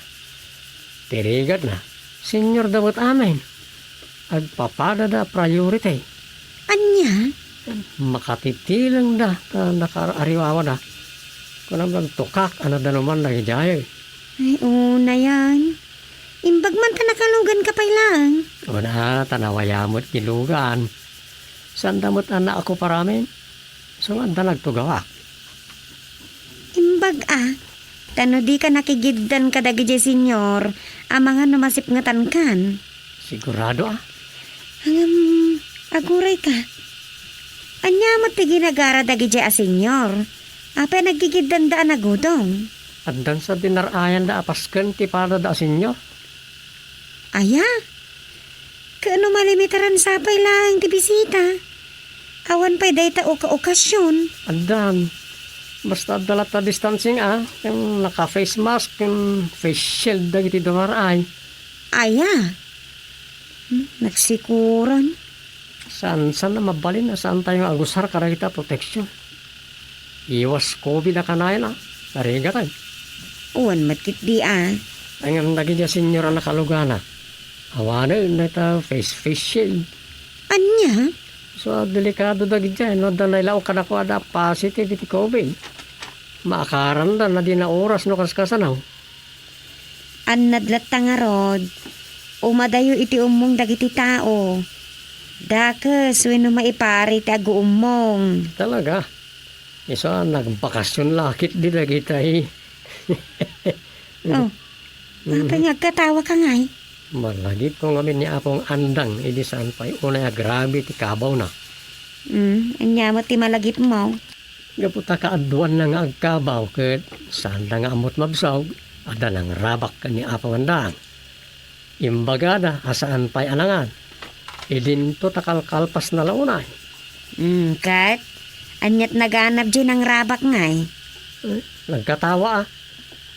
Tirigat na. Senior dawat amin. Agpapada da priority. Anya? Makatitilang da ta nakaariwawa da. Kung ang tukak ano da naman lagi dyan. Ay, una yan. Imbag man ta nakalugan ka pa lang. Una, tanawayamot kilugan. Saan damot anak ako paramin? So, anda nagtugawak. Imbag tano di ka nakigiddan ka dagi jay senyor, mga namasip nga tankan. Sigurado Aguray ka. Anya mo ti ginagara dagi jay senyor. Apa nagigiddan daan na gudong? Andan sa dinarayan da apasken ti para da senyor. Aya? Kaano malimitaran sapay lang ti bisita? Awan pa'y day ta okasyon. Andan. Basta dalat ta distancing yung naka-face mask, yung face shield da iti dumaray. Aya? Nagsikuran. Saan na mabalin na saan tayong agusar kara kita protection. Iwas COVID na kanayan Nariga tayo. Uwan matkit di Ang naging niya senyor na nakalugana. Awanan na ita face shield. Anya? So, delikado dagi dyan. No, danay lao ka na ko ada positive iti COVID. Maakaran da na di na oras no kaskasanaw. Nadlat ta nga rod. Umadayo iti umong dagiti tao. Dakas, weno maipari ti agu umong. Talaga. Isa, nagbakasyon lakit di dagi tayo. Apay ngagkatawa ka ngay. Malagip ko ngamin ni Apong Andang. Idi saan pa'y unay grabe ti kabaw na. Anya mo ti malagip mo. Gaputa kaaduan na nga agkabaw ket saan na nga amot mabsawg. Ada nang rabak ka ni Apong Andang. Imbagada asaan pa'y anangan. Idinto takalkalpas na launay. Kat, anyat naganap dyan ang rabak ngay. Nagkatawa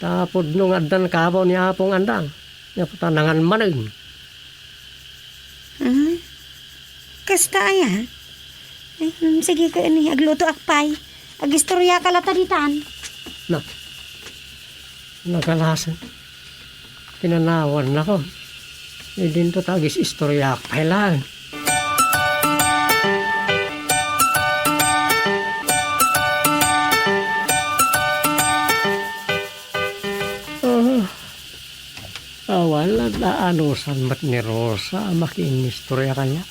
Tapod nung adan kabaw ni Apong andang. Nga putanangan maning. Kasta aya. Sige ka ini, agluto akpay. Agistorya ka lataditan. Nagalasan. Tinanawan na ko. Hindi to tagis istorya akpay lang. Wala na anusan mat ni Rosa makinistorya kanya.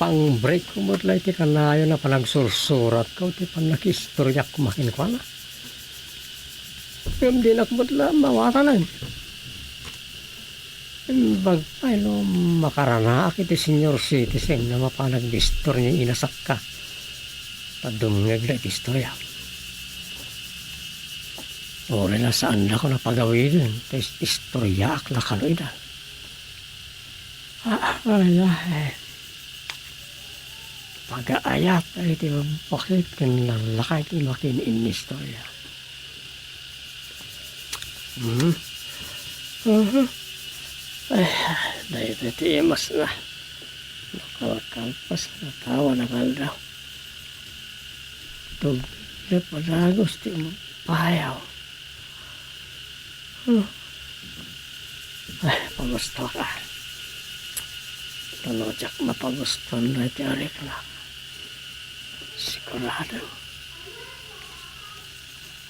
Pang break ko mo't lang ti kanayo na panagsursurat ko ti panakistorya ko makin ko na. Yung din ako mo't lang mawatanan. Bagpay lo makarana akit ti senior citizen na mapanagdistor niya inasak ka. Padumngag na ti istorya. Ore na saan na ko napagawin tes istorya ak nakaloidan. Pag-aayat ay iti bakit kanlalakay ti makin in istorya. Dahil iti mas na nakalakalpas na tawa na kaldaw. Tug na padagos ti mo pahayaw. Pagusto ka. Tanojak mapagusto na iti arik na. Sigurado.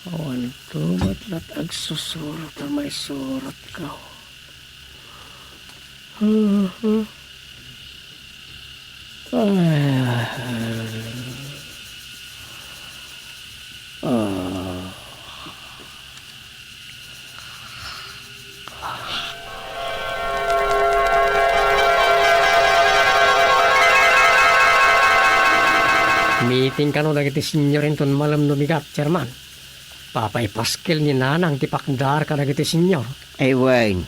Awan tumat lat agsusurot na may surot ka. Meeting ka no dagiti senyor inton malam numigat, Chairman. Papay paskil ni nanang tipakdar ka dagiti senyor. Ay, Wayne.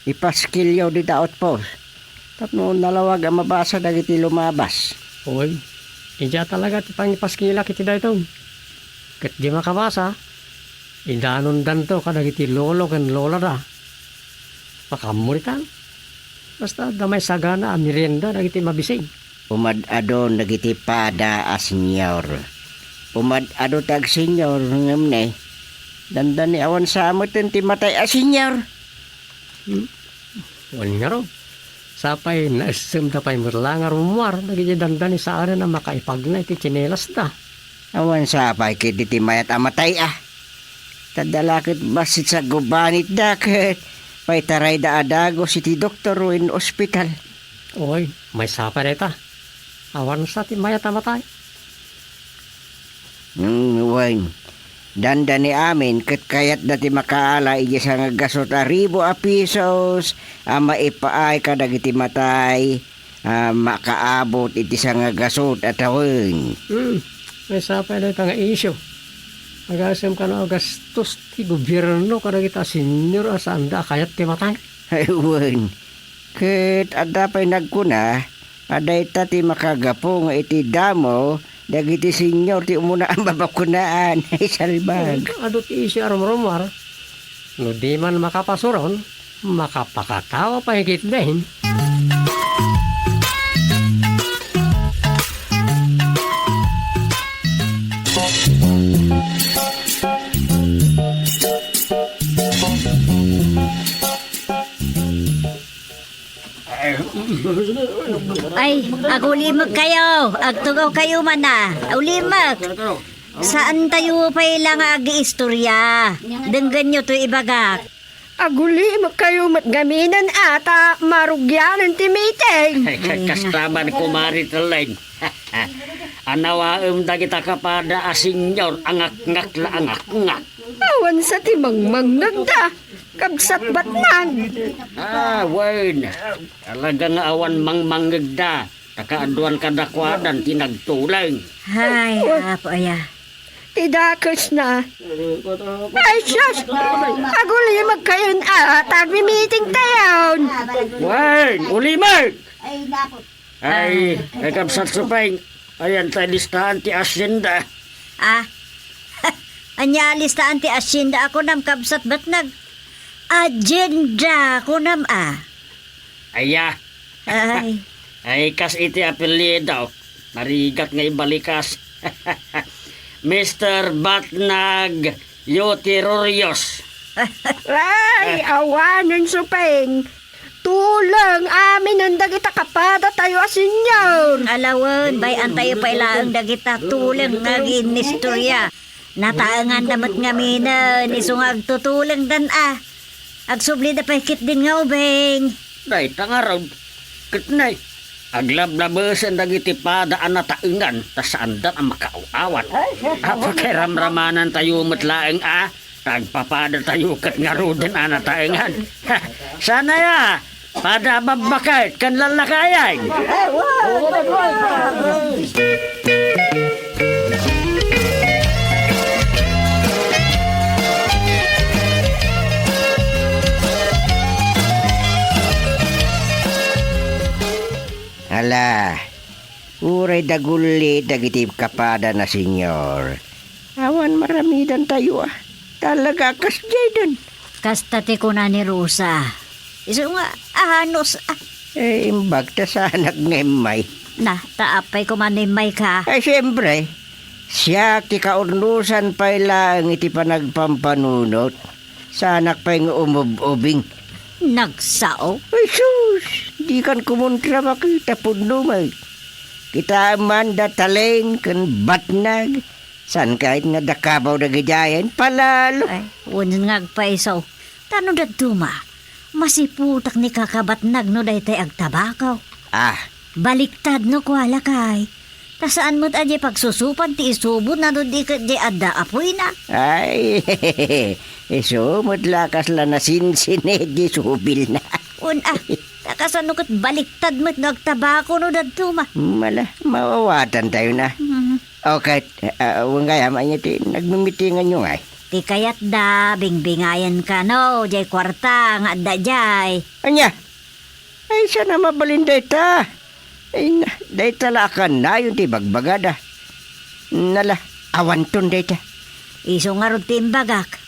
Ipaskil yaw di daot po. Tapno nalawag ang mabasa dagiti lumabas. Uy, ija talaga ti pangipaskila kiti daytong. Ket di makabasa, idanon danto ka dagiti lolo ken lola da. Pakamuritan. Basta damay sagana a merienda dagiti mabisig. Umadado nagiti pada a senyor. Umadado tag senyor ngem ne. Dandan ni awan sa amutin ti matay a senyor. Wan nga ro. Sapay naisem tapay merlangar umar dagiti dandani sa ara na makaipagnay ti tsinelas da. Awan sa apay kiti ti mayat amatay ah. Tadalakit basit sa gubanit daket. Pay taray da adago si ti doktor in ospital. Uy, may sapa reta. Awan sa ti mayat amatay. Wayne. Danda ni amin ket kayat dati makaala iji sa nga gasot a ribo a pisos maipaay ka dagiti matay makaabot iti sa nga gasot at awin. May sapa reta nga isyo. Magasem ka na gastos ti gobyerno kada kita senyor asanda kayat ti matay. Ay Wayne. Ket adda pay nagkuna aday ta ti makagapo nga iti damo dagiti senyor ti umuna ang babakunaan. Ay salbag. Adot isyo arom-romar. No di man makapasuron, makapakatawa pa higit din. Ay, agulimag kayo. Agtugaw kayo man na. Ulimag. Saan tayo pa ilang agi-istorya? Denggan nyo to ibagak. Aguli kayo matgaminan ata marugyanan ti meeting. Kastaman kumari talain. Anawaem dagita kapada a senyor angak-ngak la angak-ngak. Awan sa ti mangmang nagda. Kabsat batnan. Wayne. Talaga nga awan mangmanggagda. Takaaduan kadakwadan tinagtulang. Hay, apo aya. Idakos na. Ay, sus! Aguli magkayon tag-meeting tayon. Wait, ulimay! Ay, dapat. Ay, kapsat supay. Ayan tayo listahan ti asyenda. Anya listahan ti asyenda ako nam kabsat ba't agenda ko nam Aya, Ay, ay kas iti apelyido. Marigat nga ibalikas. Mr. Batnag Yotirorios. Ay, awanan supeng. Tulang amin ang dagita kapada tayo asinyon. alawan, bay antayo pa ilaang dagita tulang nga ginistorya. Nataangan damat nga minan, isungag tutulang dan Agsubli da paikit din nga ubeng. Day, tangaraw. Kitnay. Aglablabesen dagiti padaan na taengan, tas andan ang makauawan. Pakiramramanan tayo matlaeng tagpapada tayo kat nga ruden na taengan. Sana ya, pada babakay kan lalakayay. Ala, uray daguli dagiti kapada na senyor. Awan maramidan tayo Talaga kas Jayden. Kasta ti ko na ni Rosa. Iso nga, ahanos, Imbag ta sa anak ngemmay. na, taapay ko manimay ka. Ay siyempre, siya ti kaurnusan pa ilang iti panagpampanunot. Sa anak pa yung umubing. Nagsao? Ay sus, di kan kumontra makita puno may. Kita man dataleng kan batnag. San kahit nga dakabaw na gajayan, palalo. Ay, unan ngagpaisaw. Tano da duma, masiputak ni kakabatnag no day tay agtabakaw. Baliktad no kwala kay. Tasaan mo't adye pagsusupan ti isubod na no di ka di adda apoy na. Ay, sumot lakas la na sinsinegi subil na. Takasan kat baliktad mo't nagtabako no da duma. Mala, mawawatan tayo na. Okay, wangayam niya ti nagmimitingan nyo ngay. Ti kayat da, bingbingayan ka no, jay kwarta, nga adda jay. Anya, ay sana mabalinday ta. Ay na, day talakan na yung ti bagbagada. Nala, awanton day ta. Iso nga ron timbagak.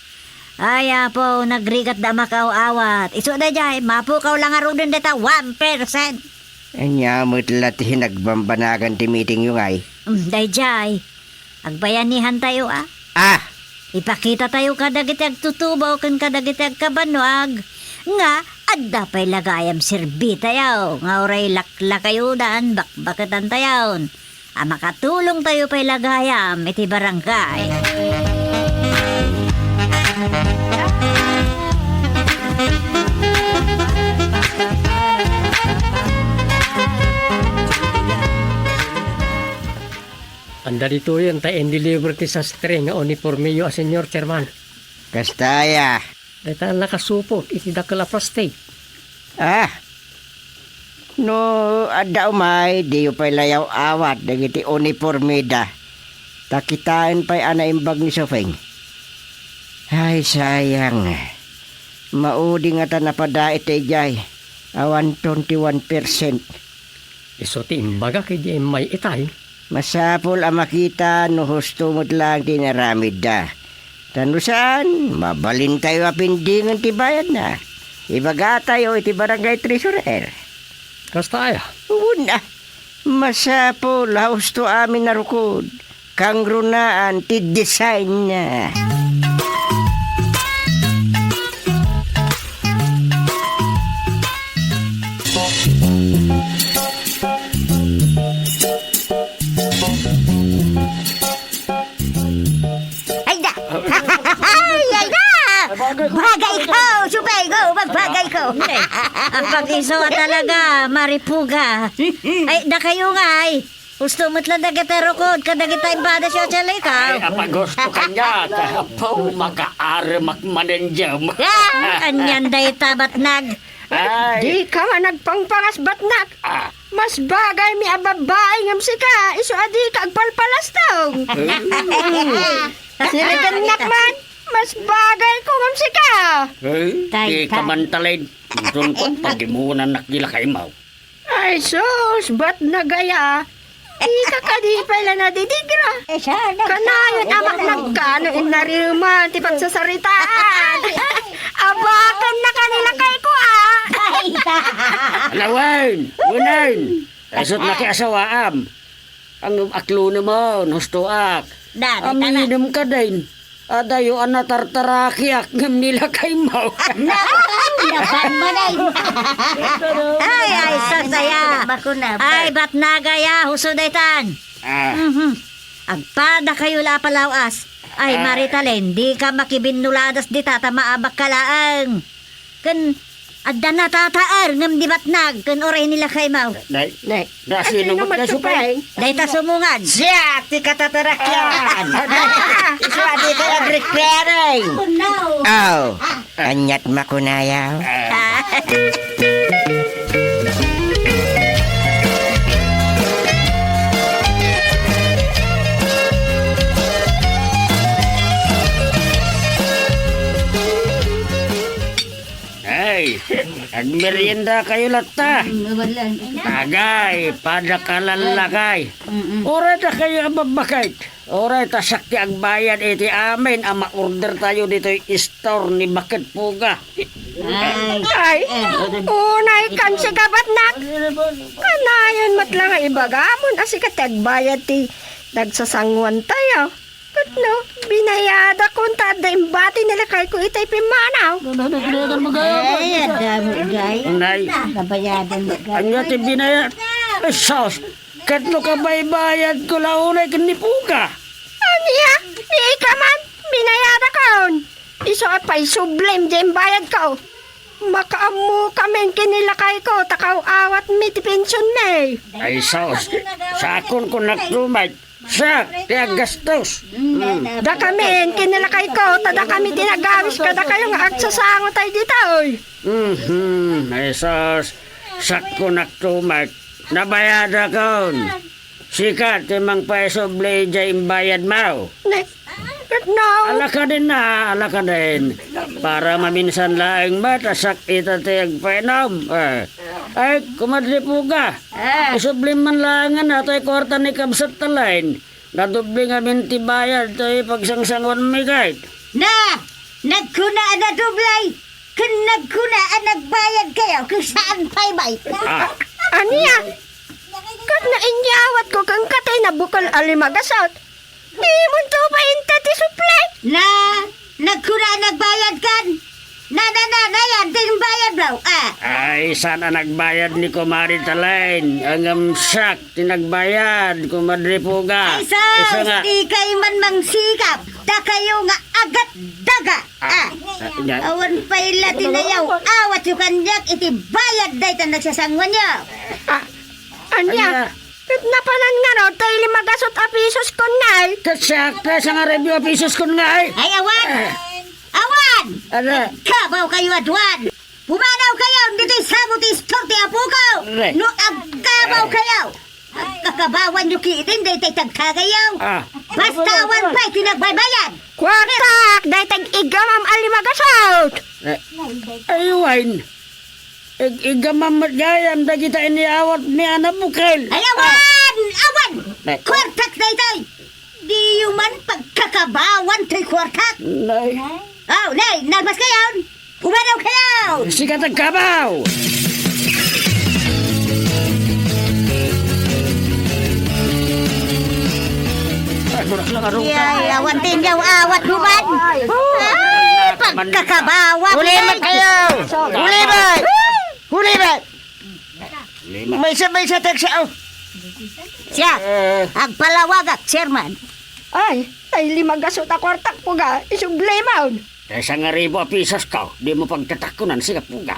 Ay po, nagrigat da makaw-awat. Iso da jay, mapukaw lang nga ron din data 1%. Anya mo't lati nagbambanagan ti meeting yung ay. Dayjay, agbayanihan tayo Ipakita tayo kadagiti agtutubaw kan kadagiti agkabanwag. Nga, adda pa'y lagayam sirbi tayo. Nga oray lakla kayo daan, bakbakatan tayo. Makatulong tayo pa'y lagayam, iti barangay. Anda dito yun, tayo deliver ti sa string nga uniformiyo a senyor chairman. Kastaya. Dahil nakasupot, iti dakala prostate. No, adda umay, di yung pa'y layaw awat, dagiti uniformida. Takitain pa'y anaimbag ni Sofeng. Ay, sayang. Maudi nga ta napadait jay. Awan 21%. Iso ti imbaga kay di may itay. Masapol ang makita no husto mo't lang tinaramid da. Tanusan, mabalin tayo apindingan ti bayad na. Ibaga tayo iti barangay treasurer. Kastaya. Una, masapol husto amin narukod. Kang runaan ti design na. Bagay ko! Supay ko! Magbagay ko! Ang pag-iso talaga, maripuga. Ay, da kayo nga ay. Gusto mo't lang dagatero ko, kadagita imbada siya siya ka. Ay, gusto kanya. Tapo, makaaramak manenjam. Anyan day tabatnag. Ay, Di ka nga nagpangpangas batnak. Mas bagay mi ababae ngam sika, iso adi ka agpalpalastong. Niliganak man, mas bagay ko ngam sika. Di ka man talay. Doon ko, pagimunan nakgila kay Mau. Ay sus, ba't nagaya? Ika ka di pala nadidigra. Kanayon amak nagkano inariman ti pagsasaritaan. Abakan na kanila kay ko Alawan! Unain! Esot na kay asawaam. Ang aklo naman, hustuak. Aminim ka din. Adayo ana tartarakiak ngam nila kay Mau. Laban mo na ay, sasaya. Ay, ba't nagaya, husudaytan? Agpada kayo lapalawas. Ay, Maritalin, di ka makibinuladas di tata maabak kalaang. Kan, adda na tataar, ngam di batnag, kan oray nila kay Mau. Nay, sino mo na supay? Day ta sumungan. Siya, ti katatarakyan. Iso adi ka agreklereng. Oh, anyat makunayaw. Ay, agmerienda kayo lata. Agay, pada kalalakay. Oray ta kayo ababakay. Oray ta sakti ang bayan iti amin. Ang ma-order tayo dito yung store ni Bakit Puga. Ay, unay kan si kabatnak. Kanayon matlang nga ibagamon asi ka tagbayad ti nagsasangwan tayo. Katno, binayada kung tada imbati nila kay ko itay pimanaw. Ay, adamo, gay. Nay, Kabayadan mo, gay. anya ti binayad. Ay, sos, katlo ka bayad ko launay kan ni Puga. Aniya, di ka man, binayada kaon. Iso at pa'y sublim dyan bayad ka. Makaamu kami kinilakay ko, takaw awat mi ti pensyon me. Ay, sos, sa akon ko nakrumay. Sa, tiyak gastos. Da kami kinilakay ko, tada kami tinagawis ka da kayo nga agsasango tayo dito oy. Ay, sos, sakko nakrumay. Nabayada kon. Sikat, timang peso bleja imbayad mo. No. Ala ka din. Para maminsan laing matasak itatiyag painom. Ay, kumadli po ka. Isublim man langan na to'y kwarta ni Kabsat talain. Nadubli nga mintibayad to'y pagsangsangon may kahit. Nagkunaan na dublay. Kung nagkunaan, nagbayad kayo kung saan pa'y bay. Aniya, kat na inyawat ko kang katay na bukal alimagasot. Di mo to pa intati supply. Nagkunaan, nagbayad kan. Yan, tinbayad daw. Ay, sana nagbayad ni Kumari Talain. Ang sak, tinagbayad, Kumadri po ka. Ay, sos, di kayo man mangsikap. Da kayo nga agat daga. Awan pa'y latinayaw. Awat yung kanyak, iti bayad dahi ta nagsasangwan niyo. Anya, kat napanan nga no, tayo limagasot a pisos ko nai. Tatsak, sa nga review a pisos ko nga eh. Ay, awan! Awan! Ano? Kabaw kayo adwan! Pumanaw kayo! Dito'y samot istorte apukaw! Right. No, agkabaw kayo! Kakabawan nyo kiitin, dito'y tagkagayaw! Basta awan pa'y tinagbaybayan! Kwartak, dahi tag igamam alimagasot. Ay, wine. Igamamat gayam, da kita iniawat ni Ana Bukal. Ay, awan! Awan! Right. Kwartak na ito'y! Di yung man pagkakabawan to'y kwartak! Nay, Oh, nay, nalmas kayo! Pumanaw kayo! sikat ang kabaw. Ay, awatin daw awat human! Ay, pagkakabawan! Ulimat kayo! Ulimat! Ulimat! May sa tagsao. Siya, agpalawagak, chairman. Ay, tayo limagasot a kwartak po ga, isublimaw. Kaysa nga ribo a pisos ka, di mo pagtatakunan siya po ka.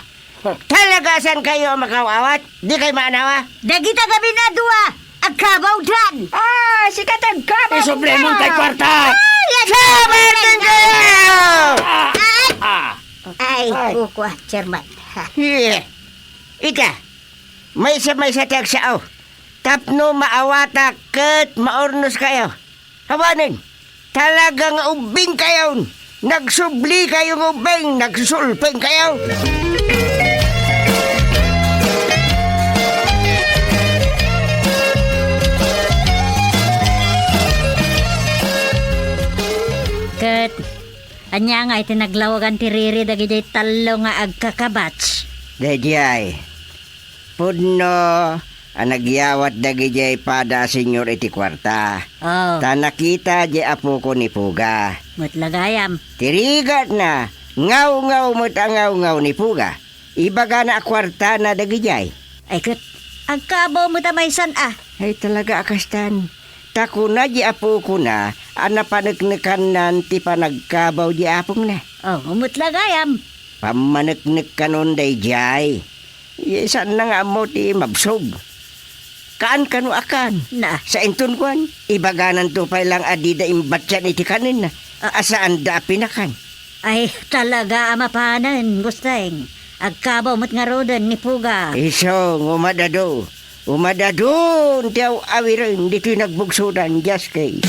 Talagasan kayo makawawat? Di kayo maanawa? Dagita gabi na dua, agkabaw dyan. Sikat ang gabaw. Isublemon kay kwarta! Sabatin kayo! Ay, kukwa, chairman. Ika, may sa tiyag siya, tapno maawata ket maornos kayo. Hawanin, talagang ubing kayo. Nagsubli kayong ubing, nagsulping kayo. Ket, anya nga itinaglawagan ti Riri dagiti talo nga agkakabats. Dejay, pudno, nagyawat dagijay pada senyor iti kwarta. Oh, Ta nakita di apo ko ni Puga. mutlagayam. Tirigat na, ngaw-ngaw mo't ang ngaw-ngaw ni Puga. Ibaga na kwarta na dagijay. Ay ket, agkabaw mo tamaysan Ay talaga akastan. Tako na di apo ko na, anapanagnakan ti panagkabaw di apong na. Oh, mutlagayam. Pamanagnak kanon day jay. Saan na nga mo ti mabsog. Kaan kano akan. Na, Sa inton kwan, ibaganan to pa lang adida imbatyan iti kanin na. Asaan da pinakan. ay talaga amapanan, gusteng. Agkabaw mo't nga rodan ni Puga. Isong umadado. Umadado, tiyaw awirin, dito nagbugsudan, just kay.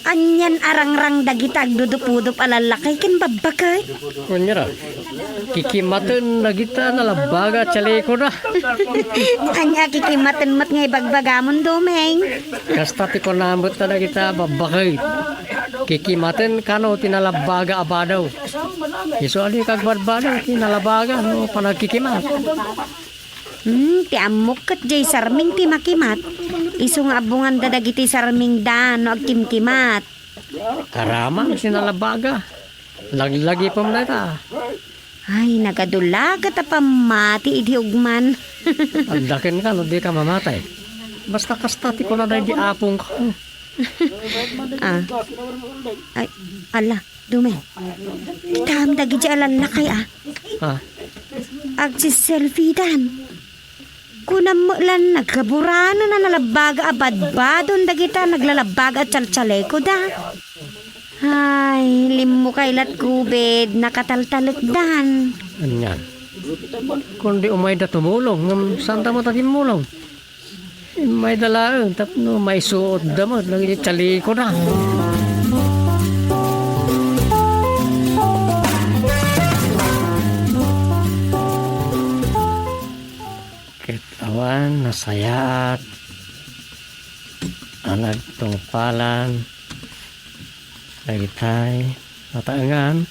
Anyan arangrang dagitag dudup-udup alalakay ken babbakay. Kunyara, kikimaten na kita nalabaga tsali ko na. Anya kikimaten mat ngay bagbagamon domeng. Kasta ti ko namot na kita babakay. Kikimaten kano tinalabaga abadaw. Iso ali kag barbadaw tinalabaga no panagkikimat. Ti amok ket jay sarming ti makimat. Isu nga abungan dadagiti sarming dan no agkimkimat. Karamang sinalabaga. Laglagi pa man ta. Ay, nagadulagat a pamati iti ugman. Aldakin ka no di ka mamatay. Basta kasta ti ko na di apong ka. Ay, ala, dume. Tam dagiti alalakay Ha? Agsi-selfie dan. Kunam mo lan nagkaburano na nalabaga abadbadon dagita naglalabaga at tsaltsaleko da. Ay, limmo kailat kubed nakataltalek dan. Anyan. Kung di umay da tumulong, ngam saan mo taging mulong? May dalaan, tapno may suot damot, lagi tsali ko na. Kitawan, nasayaat, anag tungpalan, lagitay, nataangan,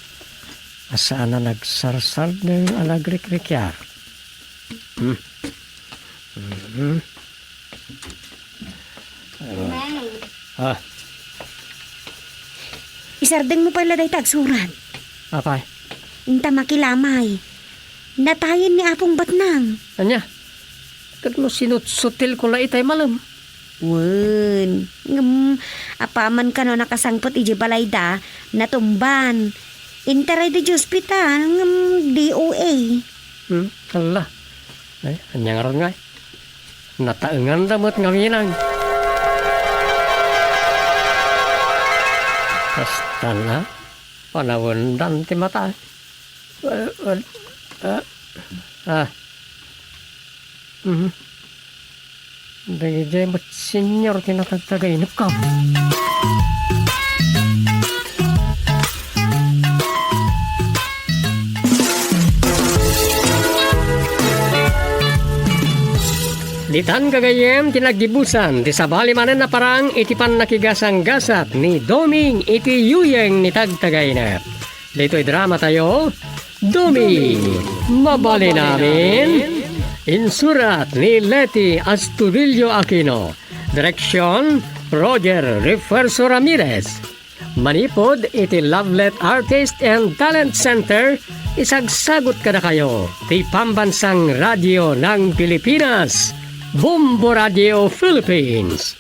asaan na nagsarsar ng alagrik-rikyar. Ah, Isardeng mo pala day tagsuran. apay, Inta makilamay. Natayin ni Apong Batnang. anya, kat mo sinutsutil ko la itay malam. Wen, apaman ka no nakasangpot iji balayda, natumban. Interay di hospital, DOA. Kala, ay, anya nga ron nga, nataangan damot nga minang. Basta na, panawon dan ti mata. Dagi jay mat senyor tinatagtagay ka. Ditan kagayem tinagdibusan ti sabali manen na parang iti pan nakigasang gasat ni Doming iti yuyeng ni tagtagay na. Dito'y drama tayo, Doming, mabali namin. Insurat ni Leti Astudillo Aquino. Direksyon, Roger Refuerzo Ramirez. Manipod iti Lovelet Artist and Talent Center. Isagsagot ka na kayo. Ti Pambansang Radio ng Pilipinas. Bombo Radio Philippines.